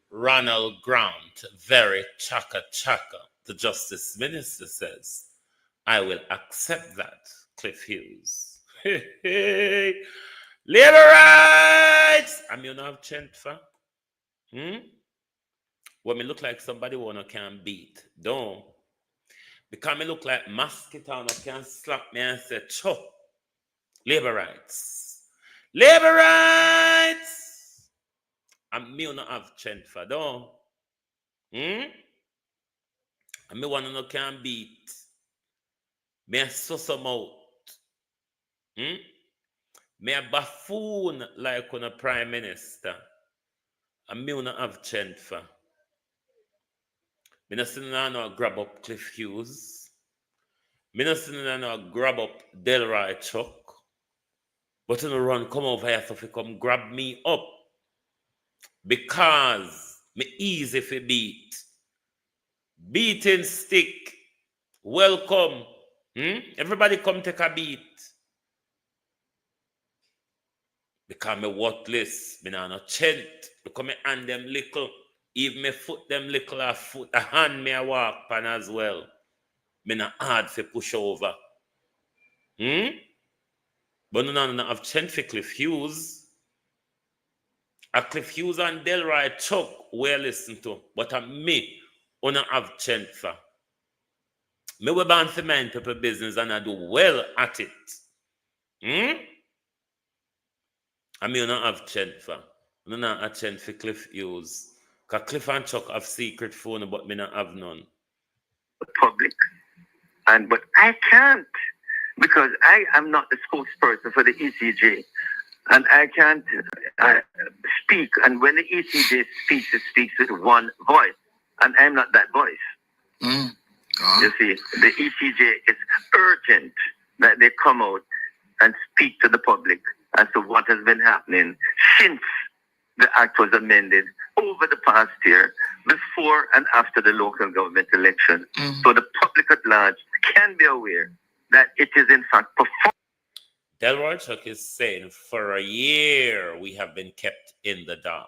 Ronald Grant, very chaka. The Justice Minister says, I will accept that, Cliff Hughes. Labor rights! I'm you now chant for. When me look like somebody wanna can beat, don't. Because me look like mosquito and can slap me and say, cho, labor rights. Labor rights! And me not have strength for, don't. And me wanna no can beat. Me a so some out. Me a buffoon like on a prime minister. And me not have strength for. Me not sitting down and grab up Cliff Hughes. Me not sitting down and grab up Delroy Chuck. But in the run, come over here so if you come grab me up. Because me easy for beat. Beating stick. Welcome. Everybody come take a beat. Because me worthless. Me not no chent. Because me hand them little. Even me foot them little a foot. A hand me a walk pan as well. Me not hard for push over. But no have chent for Cliff Hughes. A Cliff Hughes and Delroy Chuck we listen to. But a me no have chent for. Me we born for mind people business and I do well at it. And me no have chent for. No have chent for Cliff Hughes. Because Cliff and Chuck have secret phone but me not have none. Public. But I can't because I am not the spokesperson for the ECJ. And I can't speak. And when the ECJ speaks, it speaks with one voice. And I'm not that voice. You see, the ECJ is urgent that they come out and speak to the public as to what has been happening since the act was amended over the past year, before and after the local government election. So the public at large can be aware that it is in fact performed. Delroy Chuck is saying for a year we have been kept in the dark.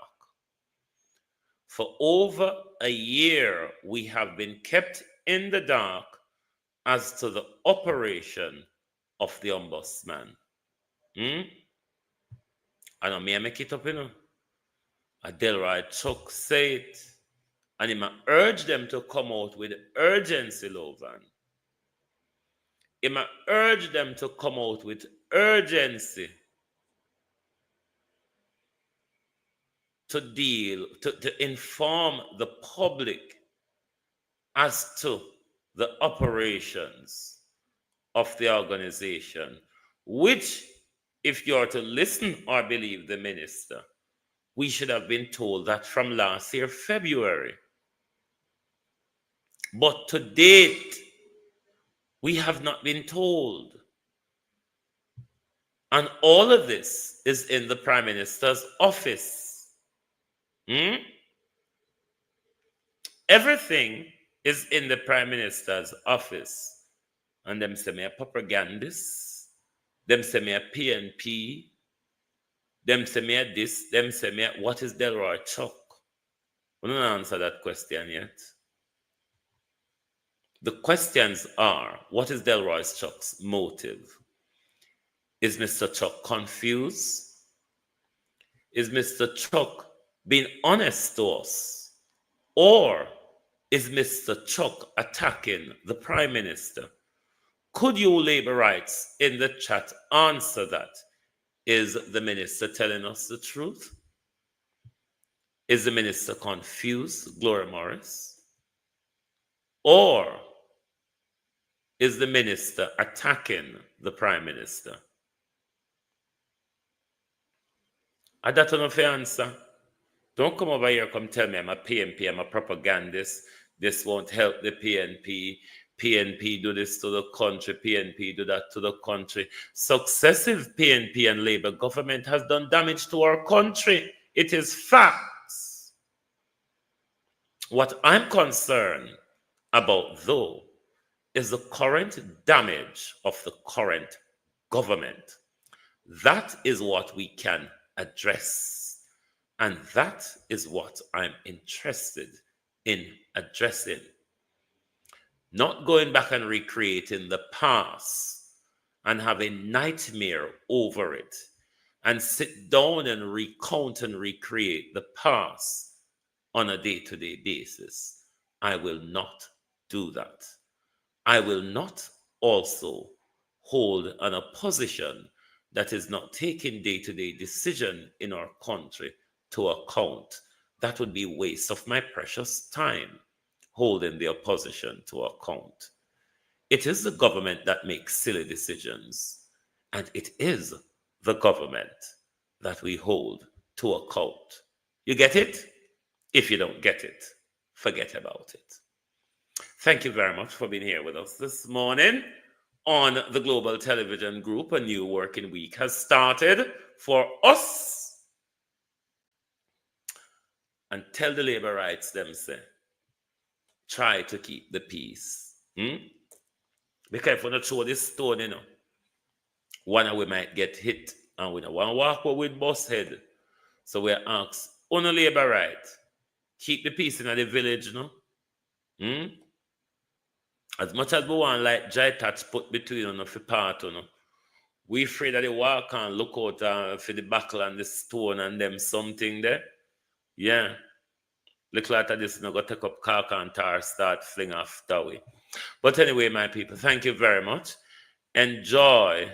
For over a year we have been kept in the dark as to the operation of the ombudsman. I know me I make it up, you know. Delroy Chuck say it. And he urge them to come out with urgency, Lovan. He urge them to come out with urgency to deal, to inform the public as to the operations of the organization, which, if you are to listen or believe the minister, we should have been told that from last year, February. But to date, we have not been told. And all of this is in the Prime Minister's office. Everything is in the Prime Minister's office. And them say me a propagandist. Them say me a PNP. Them say me a this. Them say me a, what is Delroy Chuck? We don't answer that question yet. The questions are, what is Delroy Chuck's motive? Is Mr. Chuck confused? Is Mr. Chuck being honest to us? Or is Mr. Chuck attacking the Prime Minister? Could you Labour Rights in the chat answer that? Is the minister telling us the truth? Is the minister confused, Gloria Morris? Or is the minister attacking the Prime Minister? I don't know if you answer. Don't come over here, come tell me I'm a PNP, I'm a propagandist. This won't help the PNP. PNP do this to the country. PNP do that to the country. Successive PNP and Labour government has done damage to our country. It is facts. What I'm concerned about, though, is the current damage of the current government. That is what we can address. And that is what I'm interested in addressing. Not going back and recreating the past and have a nightmare over it and sit down and recount and recreate the past on a day-to-day basis. I will not do that. I will not also hold an opposition that is not taking day-to-day decision in our country to account. That would be a waste of my precious time, holding the opposition to account. It is the government that makes silly decisions, and it is the government that we hold to account. You get it? If you don't get it, forget about it. Thank you very much for being here with us this morning on the Global Television Group. A new working week has started for us. And tell the labor rights them, say, try to keep the peace. Be careful not to throw this stone, you know. One of we might get hit, and we don't want to walk with bus head. So we ask, on the labor right, keep the peace in the village, you know. As much as we want, like Jai touch put between us, for part, you know, we afraid that they walk and look out for the buckle and the stone and them something there. Yeah. Look like this, you know, go take up caulk and tar, start fling off that way. But anyway, my people, thank you very much. Enjoy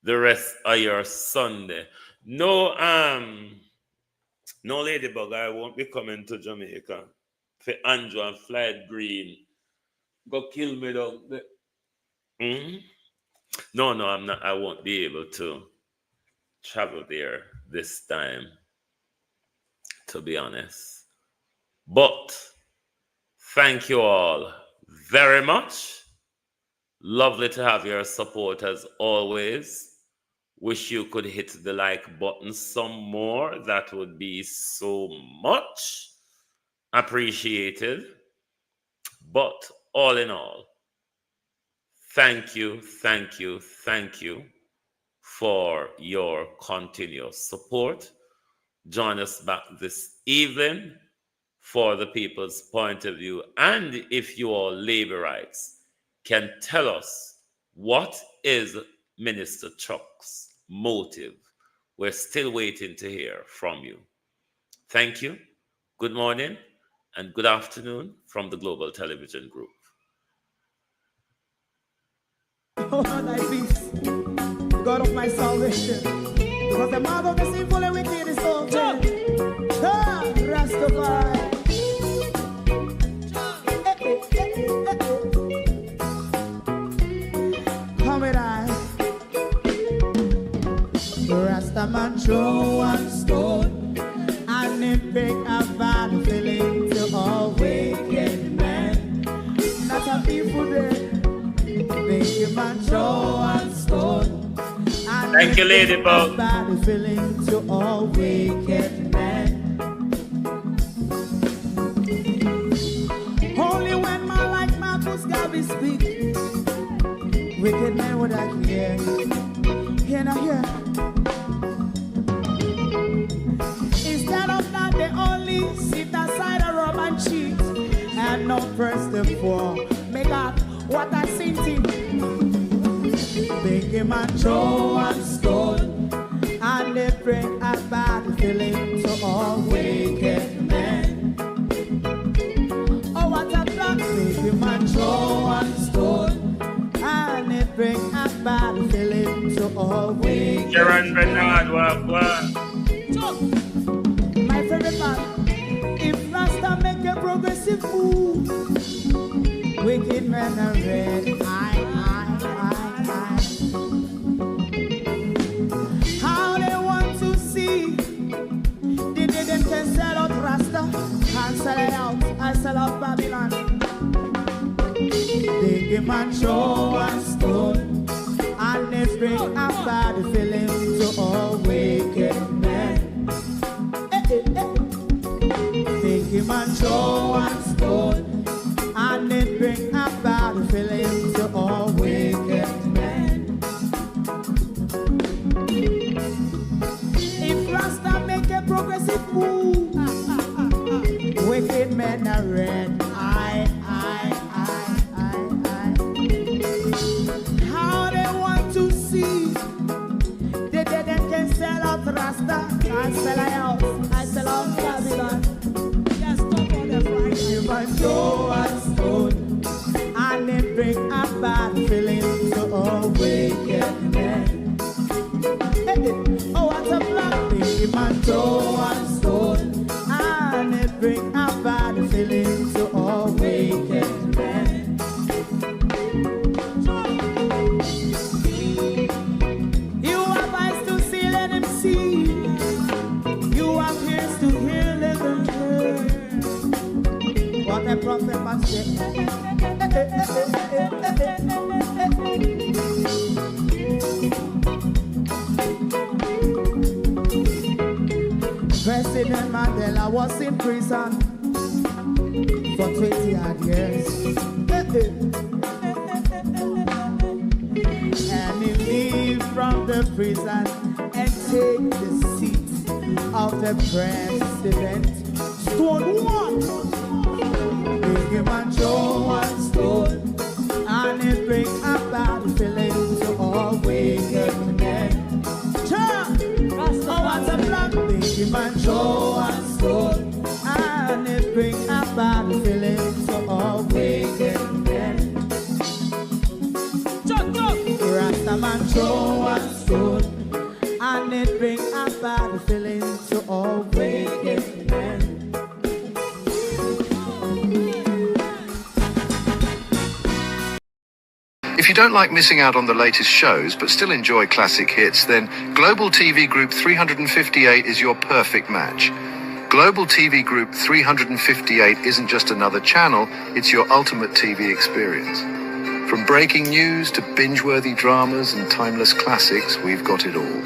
the rest of your Sunday. No ladybug, I won't be coming to Jamaica. For Andrew and Flight Green. Go kill me down there. No, I'm not. I won't be able to travel there this time, to be honest. But thank you all very much. Lovely to have your support as always. Wish you could hit the like button some more. That would be so much appreciated. But all in all, thank you for your continuous support. Join us back this evening for the People's Point of View. And if you all labor rights can tell us what is Minister Chuck's motive, we're still waiting to hear from you. Thank you. Good morning and good afternoon from the Global Television Group. Oh, thy peace, God of my salvation, because the mouth of the sinful and wicked is open. Rastafari. Come with I. Rastaman throw one stone, and it break a bad feeling to all wicked men. Not a people there. Thank you, Ladybug. To all wicked men. Only when man like Marcus Garvey speak, wicked men would I hear. Hear now hear. Instead of that, they only sit aside and rob and cheat, and not first and for make up what I seen to. Make him a throw and stone, and they bring a bad feeling to all wicked men. Oh, what a plan! Make him a throw and stone, and they bring a bad feeling to all wicked Jarrett, men. My favorite man, if Rasta make a progressive move, wicked men are red. How they want to see the day them can sell out Rasta and sell it out and sell out Babylon. They give man show and stone, and they bring a bad feeling to all wicked men. They give man show and stone, and it bring a bad feeling to all wicked men. If Rasta make a progressive move, wicked men are red. How they want to see the dead can sell out Rasta and sell out Babylon. and Joe and Stone, and it bring a bad feeling to all wicked men. Oh, what a black thing, man, Joe and Stone, and it bring a bad feeling to all wicked men. You have eyes to see, let him see. You have ears to hear, let them hear. What a prophet must say. President Mandela was in prison for 20 odd years. And he leave from the prison and take the seat of the president. Stone one, big him and Joe and Stone, and it bring a bad feeling to all wicked men. Oh, what's a black big him and Joe and Stone, and it bring a bad feeling to all wicked men. Rastaman Joe and Stone, and it bring a bad feeling to all wicked men. If you don't like missing out on the latest shows but still enjoy classic hits, then Global TV Group 358 is your perfect match. Global TV Group 358 isn't just another channel, it's your ultimate TV experience. From breaking news to binge-worthy dramas and timeless classics, we've got it all.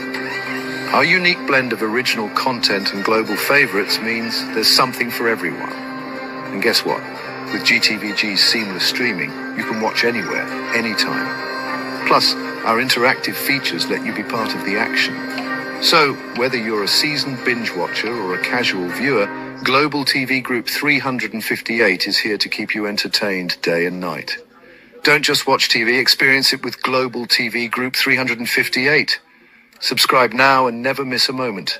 Our unique blend of original content and global favorites means there's something for everyone. And guess what? With GTVG's seamless streaming, you can watch anywhere, anytime. Plus, our interactive features let you be part of the action. So, whether you're a seasoned binge watcher or a casual viewer, Global TV Group 358 is here to keep you entertained day and night. Don't just watch TV, experience it with Global TV Group 358. Subscribe now and never miss a moment.